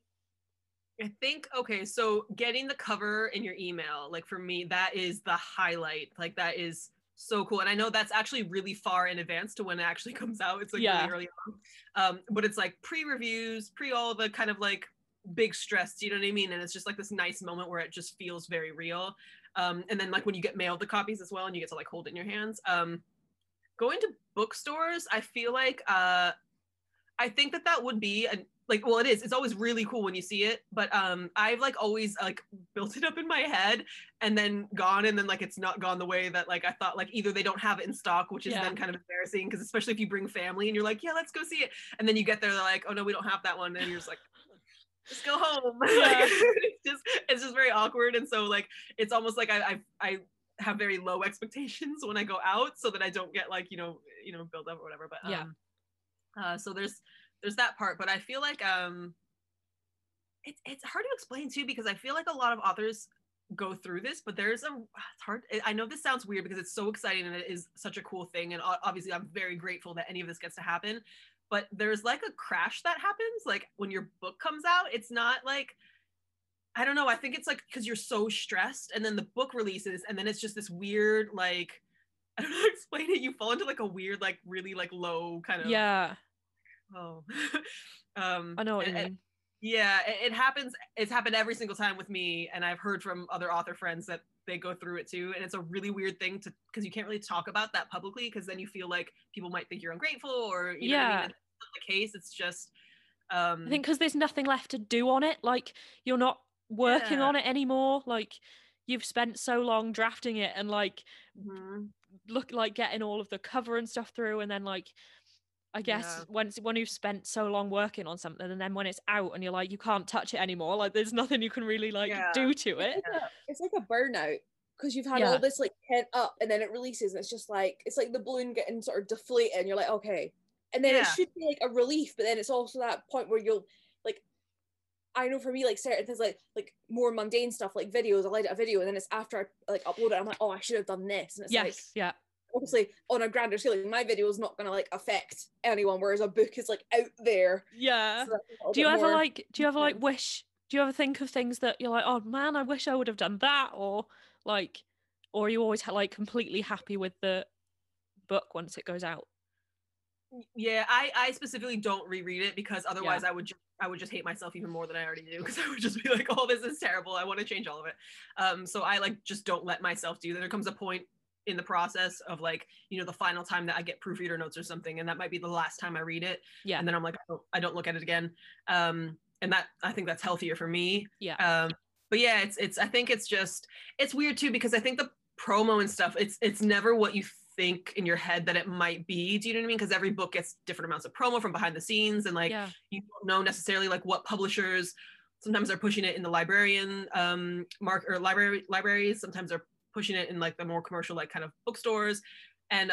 I think, okay, so getting the cover in your email, like for me, that is the highlight. Like that is so cool. And I know that's actually really far in advance to when it actually comes out. It's like really early on. But it's like pre-reviews, pre all the kind of like big stress, you know what I mean? And it's just like this nice moment where it just feels very real. And then like when you get mailed the copies as well and you get to like hold it in your hands. Going to bookstores, I feel like I think that would be like, well, it is. It's always really cool when you see it, but I've like always like built it up in my head and then gone, and then like it's not gone the way that like I thought. Like either they don't have it in stock, which is then kind of embarrassing because especially if you bring family and you're like, yeah, let's go see it, and then you get there, they're like, oh no, we don't have that one, and you're just like, just go home. Like, it's just very awkward, and so like it's almost like I have very low expectations when I go out, so that I don't get like you know build up or whatever. But so there's that part, but I feel like it's hard to explain too because I feel like a lot of authors go through this, but it's hard. I know this sounds weird because it's so exciting and it is such a cool thing, and obviously I'm very grateful that any of this gets to happen. But there's like a crash that happens, like when your book comes out. It's not like, I don't know. I think it's like because you're so stressed, and then the book releases, and then it's just this weird like I don't know how to explain it. You fall into like a weird like really like low kind of Oh, I know what you mean. Yeah, it happens. It's happened every single time with me, and I've heard from other author friends that they go through it too. And it's a really weird thing because you can't really talk about that publicly because then you feel like people might think you're ungrateful or you know what I mean. It's not the case. It's just. I think because there's nothing left to do on it. Like you're not working on it anymore. Like you've spent so long drafting it and like look like getting all of the cover and stuff through, and then like. I guess when you've spent so long working on something and then when it's out and you're like you can't touch it anymore, like there's nothing you can really like do to it. It's like a burnout because you've had all this like pent up and then it releases and it's just like it's like the balloon getting sort of deflated and you're like okay, and then it should be like a relief, but then it's also that point where you'll like, I know for me like certain things like more mundane stuff like videos, I edit a video and then it's after I like upload it I'm like, oh, I should have done this, and it's obviously on a grander scale, like, my video is not going to like affect anyone, whereas a book is like out there. So do you ever think of things that you're like, oh man, I wish I would have done that, or are you always like completely happy with the book once it goes out? Yeah, I specifically don't reread it because otherwise I would just hate myself even more than I already do, because I would just be like, oh, this is terrible, I want to change all of it. So I like just don't let myself do that. There comes a point in the process of like, you know, the final time that I get proofreader notes or something, and that might be the last time I read it. And then I'm like, oh, I don't look at it again. And that, I think that's healthier for me. But yeah, I think it's weird too, because I think the promo and stuff, it's never what you think in your head that it might be. Do you know what I mean? Because every book gets different amounts of promo from behind the scenes, and like you don't know necessarily like what publishers, sometimes they're pushing it in the librarian libraries, sometimes they're pushing it in like the more commercial like kind of bookstores, and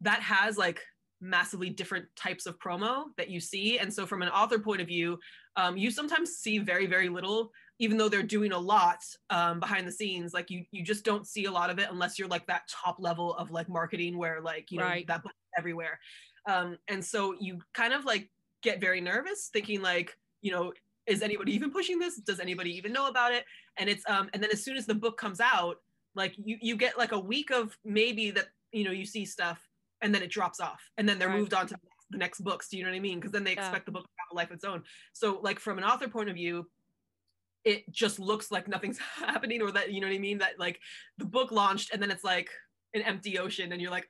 that has like massively different types of promo that you see. And so from an author point of view, you sometimes see very, very little, even though they're doing a lot behind the scenes. Like you just don't see a lot of it unless you're like that top level of like marketing where like, you know, that book is everywhere. And so you kind of like get very nervous thinking like, you know, is anybody even pushing this? Does anybody even know about it? And it's and then as soon as the book comes out, like you get like a week of maybe that, you know, you see stuff and then it drops off and then they're moved on to the next books. Do you know what I mean? Because then they expect the book to have a life of its own. So like from an author point of view, it just looks like nothing's happening, or that, you know what I mean? That like the book launched and then it's like an empty ocean and you're like,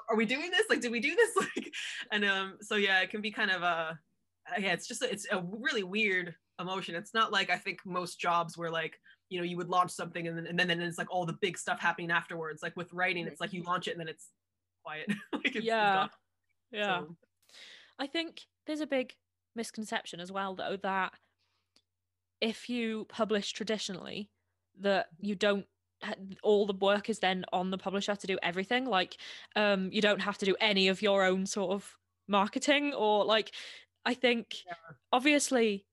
are we doing this? Like, did we do this? Like, and so yeah, it can be kind of it's a really weird emotion. It's not like I think most jobs where like, you know, you would launch something and then it's like all the big stuff happening afterwards. Like with writing, it's like you launch it and then it's quiet. Like it's gone. Yeah. So. I think there's a big misconception as well, though, that if you publish traditionally, that you don't, all the work is then on the publisher to do everything. Like, you don't have to do any of your own sort of marketing, or like, I think obviously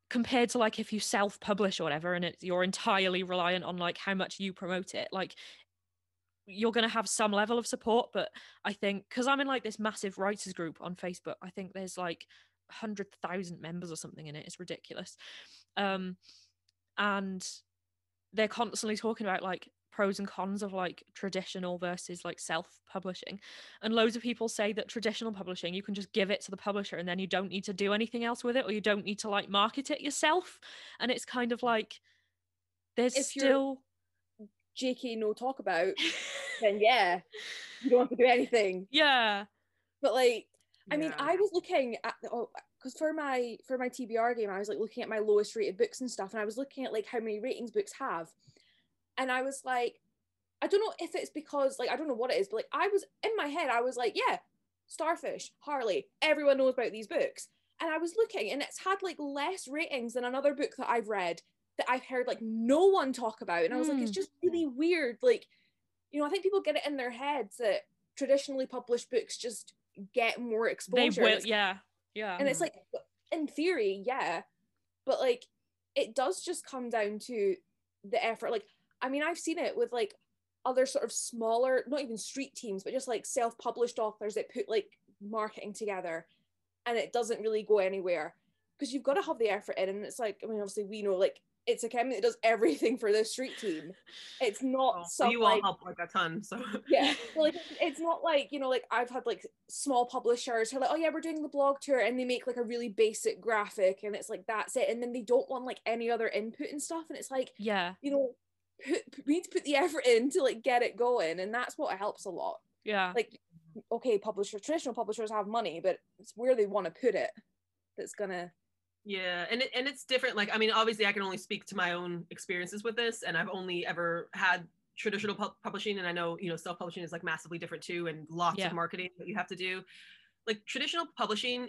compared to like if you self-publish or whatever, and you're entirely reliant on like how much you promote it, like you're going to have some level of support. But I think because I'm in like this massive writers group on Facebook, I think there's like 100,000 members or something in it. It's ridiculous. And they're constantly talking about like pros and cons of like traditional versus like self-publishing, and loads of people say that traditional publishing, you can just give it to the publisher and then you don't need to do anything else with it, or you don't need to like market it yourself. And it's kind of like there's If still JK no talk about, then yeah, you don't have to do anything. yeah. But like, I mean, I was looking at because for my TBR game, I was like looking at my lowest rated books and stuff, and I was looking at like how many ratings books have, and I was like, I don't know if it's because like I don't know what it is, but like I was in my head, I was like, yeah, Starfish, Harley, everyone knows about these books, and I was looking, and it's had like less ratings than another book that I've read that I've heard like no one talk about, and I was like, it's just really weird. Like, you know, I think people get it in their heads that traditionally published books just get more exposure. They will, yeah. And it's like, in theory, yeah, but like it does just come down to the effort. Like, I mean, I've seen it with like other sort of smaller, not even street teams, but just like self-published authors that put like marketing together, and it doesn't really go anywhere because you've got to have the effort in. And it's like, I mean, obviously we know like it's Akemi that does everything for this street team. It's not some you all help like a ton, so yeah. Well, like it's not like, you know, like I've had like small publishers who are like, oh yeah, we're doing the blog tour, and they make like a really basic graphic, and it's like that's it, and then they don't want like any other input and stuff, and it's like, yeah, you know, we need to put the effort in to like get it going, and that's what helps a lot. Yeah, like okay, traditional publishers have money, but it's where they want to put it that's gonna. Yeah, and it's different. Like, I mean, obviously I can only speak to my own experiences with this, and I've only ever had traditional publishing, and I know, you know, self-publishing is like massively different too, and lots of marketing that you have to do. Like traditional publishing,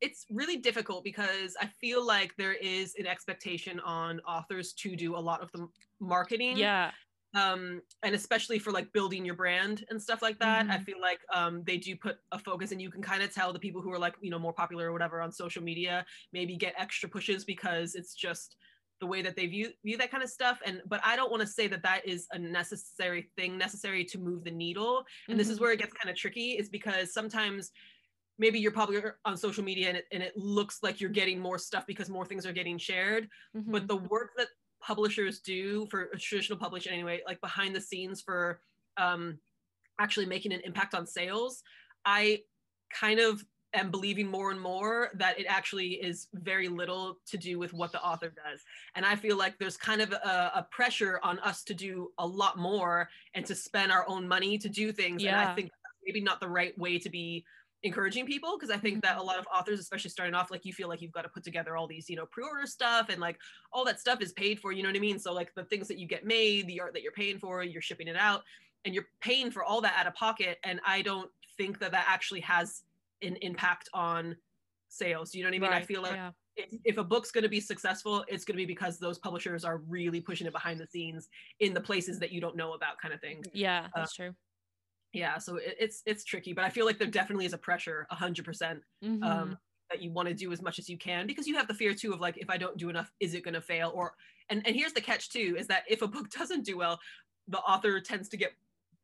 it's really difficult because I feel like there is an expectation on authors to do a lot of the marketing. Yeah. And especially for like building your brand and stuff like that, I feel like they do put a focus, and you can kind of tell the people who are like, you know, more popular or whatever on social media maybe get extra pushes because it's just the way that they view that kind of stuff. And but I don't want to say that that is a necessary to move the needle. And this is where it gets kind of tricky, is because sometimes maybe you're popular on social media and it looks like you're getting more stuff because more things are getting shared, but the work that publishers do for a traditional publishing anyway, like behind the scenes for actually making an impact on sales, I kind of am believing more and more that it actually is very little to do with what the author does. And I feel like there's kind of a pressure on us to do a lot more and to spend our own money to do things. And I think that's maybe not the right way to be encouraging people, because I think that a lot of authors, especially starting off, like you feel like you've got to put together all these, you know, pre-order stuff, and like all that stuff is paid for, you know what I mean? So like the things that you get made, the art that you're paying for, you're shipping it out, and you're paying for all that out of pocket. And I don't think that that actually has an impact on sales. You know what I mean? I feel like if a book's going to be successful, it's going to be because those publishers are really pushing it behind the scenes in the places that you don't know about, kind of thing. Yeah, that's true. Yeah, so it's tricky, but I feel like there definitely is a pressure, 100%, that you want to do as much as you can, because you have the fear too of like, if I don't do enough, is it going to fail? Or and here's the catch too, is that if a book doesn't do well, the author tends to get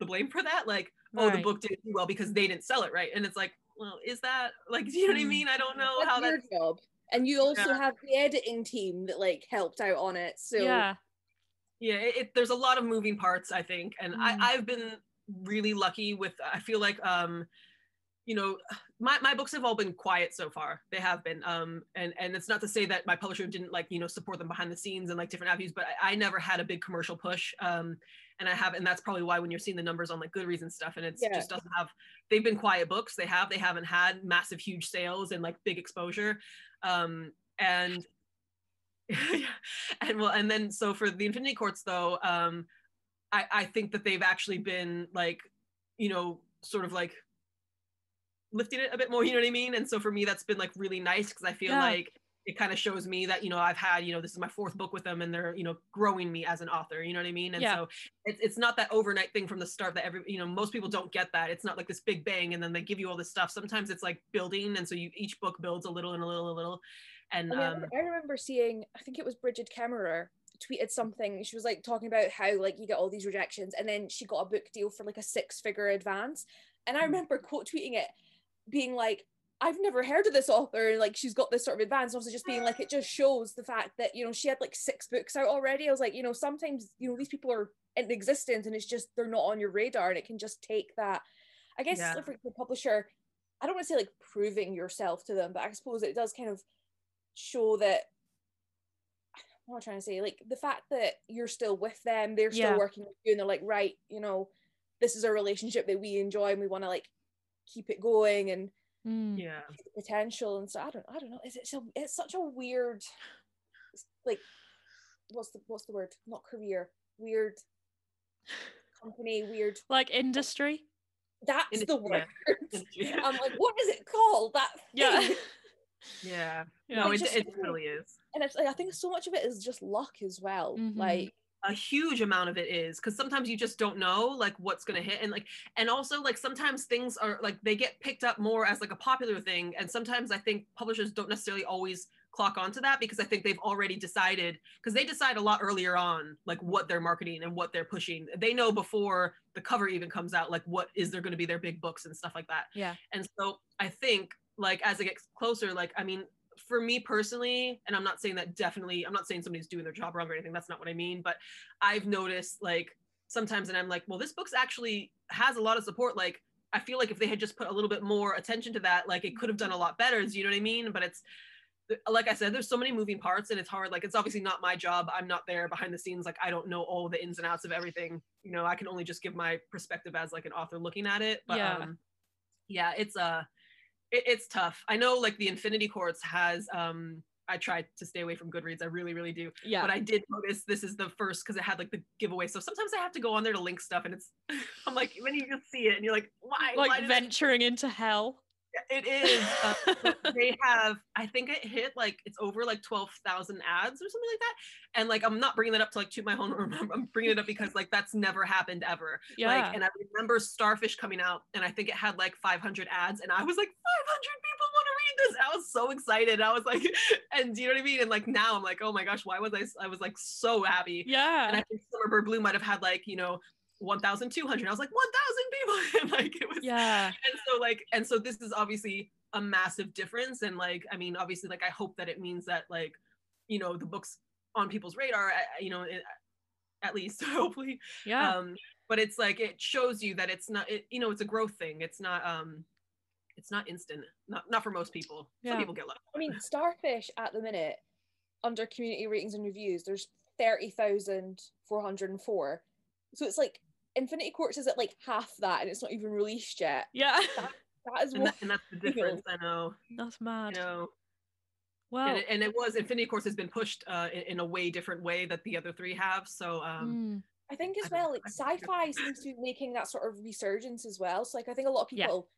the blame for that. Like, oh, the book didn't do well because they didn't sell it right, and it's like, well, is that like, do you know what I mean? I don't know how that's your job, and you also have the editing team that like helped out on it. So there's a lot of moving parts, I think, and I've been really lucky with, I feel like you know, my books have all been quiet so far. They have been, and it's not to say that my publisher didn't like, you know, support them behind the scenes and like different avenues, but I never had a big commercial push, and that's probably why when you're seeing the numbers on like Goodreads and stuff, and it's just doesn't have, they've been quiet books, they haven't had massive huge sales and like big exposure, and Yeah. And then so for the Infinity Courts though, I think that they've actually been like, sort of like lifting it a bit more, you know what I mean? And so for me, that's been like really nice because I feel like it kind of shows me that, I've had, this is my fourth book with them and they're, growing me as an author, you know what I mean? And so it's not that overnight thing from the start that most people don't get that. It's not like this big bang and then they give you all this stuff. Sometimes it's like building. And so each book builds a little and a little, a little. And I remember seeing, I think it was Bridget Kemmerer tweeted something. She was like talking about how like you get all these rejections and then she got a book deal for like a 6-figure advance. And I remember quote tweeting it being like, I've never heard of this author, like she's got this sort of advance. Also just being like, it just shows the fact that, she had like 6 books out already. I was like, sometimes, these people are in existence and it's just, they're not on your radar and it can just take that, I guess, like for the publisher, I don't want to say like proving yourself to them, but I suppose it does kind of show that, what am I trying to say? Like the fact that you're still with them, they're still working with you and they're like, right, this is a relationship that we enjoy and we want to like keep it going and potential. And so I don't know, it's such a weird, like, what's the word, not career, weird company, weird like industry, that's the word. I'm like, what is it called, that thing? No, it really is. And it's like, I think so much of it is just luck as well. Like a huge amount of it is because sometimes you just don't know like what's going to hit and also like sometimes things are like they get picked up more as like a popular thing, and sometimes I think publishers don't necessarily always clock onto that because I think they've already decided, because they decide a lot earlier on like what they're marketing and what they're pushing. They know before the cover even comes out like what is there going to be their big books and stuff like that. And so I think like as it gets closer, like I mean for me personally, and I'm not saying somebody's doing their job wrong or anything, that's not what I mean, but I've noticed like sometimes, and I'm like, well, this book's actually has a lot of support. Like, I feel like if they had just put a little bit more attention to that, like it could have done a lot better. Do you know what I mean? But it's, like I said, there's so many moving parts and it's hard. Like, it's obviously not my job. I'm not there behind the scenes. Like, I don't know all the ins and outs of everything. I can only just give my perspective as like an author looking at it. But it's tough. I know like the Infinity Courts has I tried to stay away from Goodreads. I really, really do. But I did notice this is the first because it had like the giveaway. So sometimes I have to go on there to link stuff and it's I'm like, when you just see it and you're like, why? Like why venturing into hell. It is. They have, I think it hit like, it's over like 12,000 ads or something like that. And like, I'm not bringing that up to like toot my own horn. I'm bringing it up because like, that's never happened ever. Like, and I remember Starfish coming out and I think it had like 500 ads and I was like, 500 people want to read this. I was so excited. I was like, and do you know what I mean? And like, now I'm like, oh my gosh, why was I was like so happy. And I think Summer Bird Blue might've had like, 1,200. I was like 1,000 people. And like it was and so this is obviously a massive difference. And like, I mean, obviously like I hope that it means that like, the book's on people's radar, at least hopefully. But it's like it shows you that it's not it's a growth thing. It's not instant. Not for most people. Some people get lucky. I mean, Starfish at the minute under community ratings and reviews, there's 30,404. So it's like Infinity Courts is at like half that and it's not even released yet. That is and that's the difference. I know. That's mad. Well, and it was Infinity Courts has been pushed in a way different way that the other three have. So I think as well, like sci-fi seems to be making that sort of resurgence as well. So like I think a lot of people,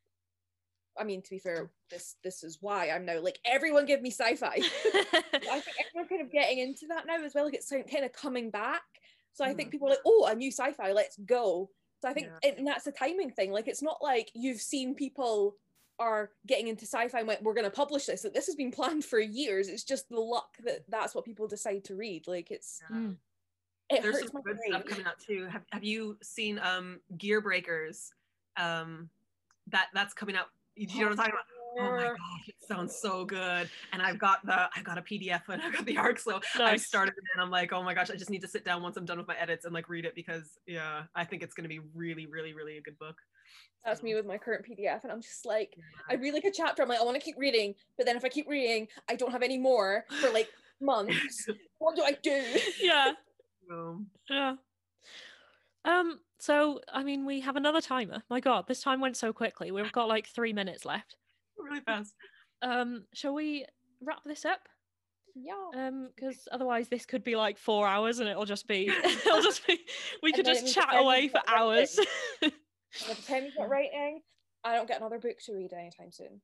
I mean, to be fair, this is why I'm now like, everyone give me sci-fi. I think everyone's kind of getting into that now as well. Like it's kind of coming back. So I think people are like, oh, a new sci-fi, let's go. So I think and that's a timing thing. Like it's not like you've seen people are getting into sci-fi and went, we're going to publish this. Like this has been planned for years. It's just the luck that that's what people decide to read. Like it's it there's hurts some my good brain. stuff coming out too. Have you seen Gear Breakers? That's coming out. Do you know what I'm talking about? Oh my gosh, it sounds so good. And I got a PDF and I got the ARC, so I started it and I'm like, oh my gosh, I just need to sit down once I'm done with my edits and like read it because I think it's gonna be really, really, really a good book. That's me with my current PDF, and I'm just like, I read like a chapter, I'm like, I want to keep reading, but then if I keep reading, I don't have any more for like months. What do I do? So I mean, we have another timer. My God, this time went so quickly. We've got like 3 minutes left. Really fast. Shall we wrap this up? Yeah. Because otherwise this could be like 4 hours and it'll just be we could then just it means chat that away you've for got hours. And by the time you get writing, I don't get another book to read anytime soon.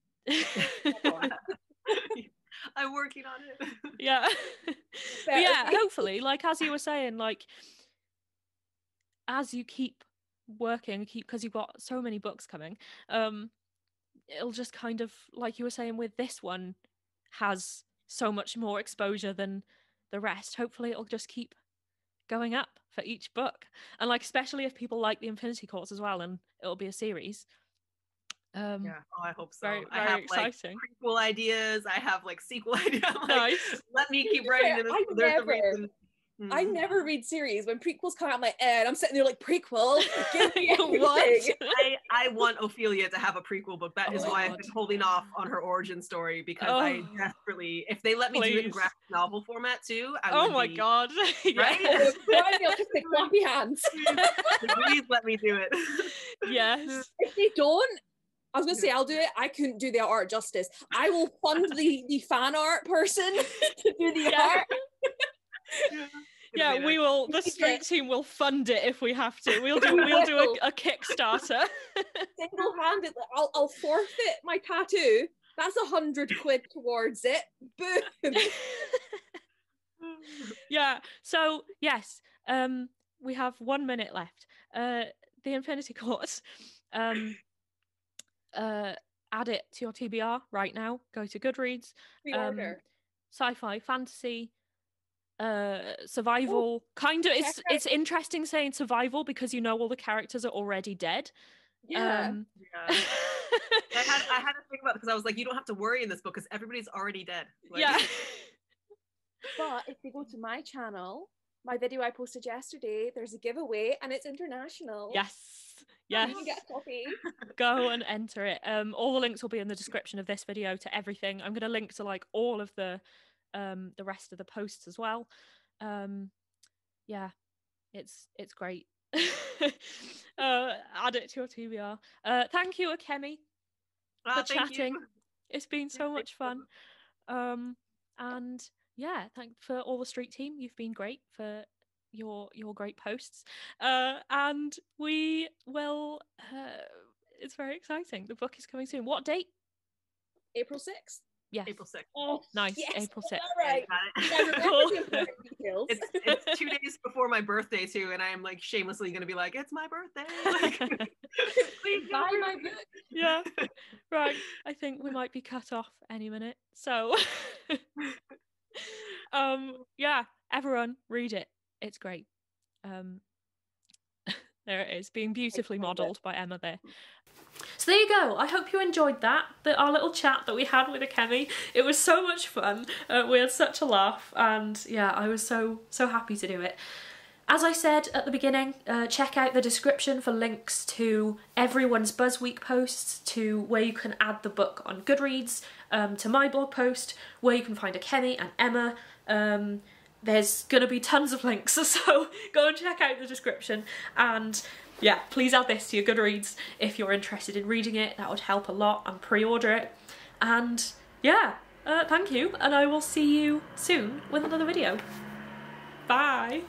I'm working on it. Yeah. But yeah, hopefully, like as you were saying, like as you keep working, because you've got so many books coming, it'll just kind of, like you were saying with this one, has so much more exposure than the rest. Hopefully it'll just keep going up for each book, and like especially if people like the Infinity Courts as well, and it'll be a series. Yeah, I hope so. Very, I have exciting. like prequel ideas. I have like sequel ideas. Like, nice. Let me keep writing this. There's a reason. I never read series. When prequels come out, I'm like, and I'm sitting there like, prequel? Give me what? I want Ophelia to have a prequel book. That is why I've been holding off on her origin story, because I desperately, if they let me do it in graphic novel format too, I would my god. Right? I'll just take floppy hands. Please let me do it. Yes. If they don't, I was gonna say I'll do it. I couldn't do the art justice. I will fund the fan art person to do the art. Yeah, we will. The street team will fund it if we have to. We'll do a Kickstarter. Single-handedly, I'll forfeit my tattoo. That's 100 quid towards it. Boom. Yeah. So yes, we have 1 minute left. The Infinity Courts. Add it to your TBR right now. Go to Goodreads. Pre-order. Sci-fi, fantasy, survival. Kind of. It's interesting saying survival because you know all the characters are already dead. Yeah. I had to think about it because I was like, you don't have to worry in this book because everybody's already dead. Like, yeah. But if they go to my channel, my video I posted yesterday, there's a giveaway and it's international. Yes. You can get a copy. Go and enter it. All the links will be in the description of this video to everything. I'm going to link to like all of the rest of the posts as well. Yeah, it's great. Add it to your TBR. Thank you, Akemi, for chatting. It's been so much fun. And yeah, thanks for all the street team. You've been great for your great posts. And we will it's very exciting. The book is coming soon. What date? April 6th. Yes. April 6th. Oh, nice. Yes, April 6th. All right. Cool. It's 2 days before my birthday too, and I am like shamelessly gonna be like, it's my birthday. Like, please buy my book. Yeah. Right. I think we might be cut off any minute. So yeah, everyone read it. It's great. There it is, being beautifully modelled by Emma there. So there you go. I hope you enjoyed that, our little chat that we had with Akemi. It was so much fun. We had such a laugh, and yeah, I was so happy to do it. As I said at the beginning, check out the description for links to everyone's Buzzweek posts, to where you can add the book on Goodreads, to my blog post, where you can find Akemi and Emma. There's gonna be tons of links, so go and check out the description. And yeah, please add this to your Goodreads if you're interested in reading it. That would help a lot, and pre-order it. And yeah, thank you, and I will see you soon with another video. Bye!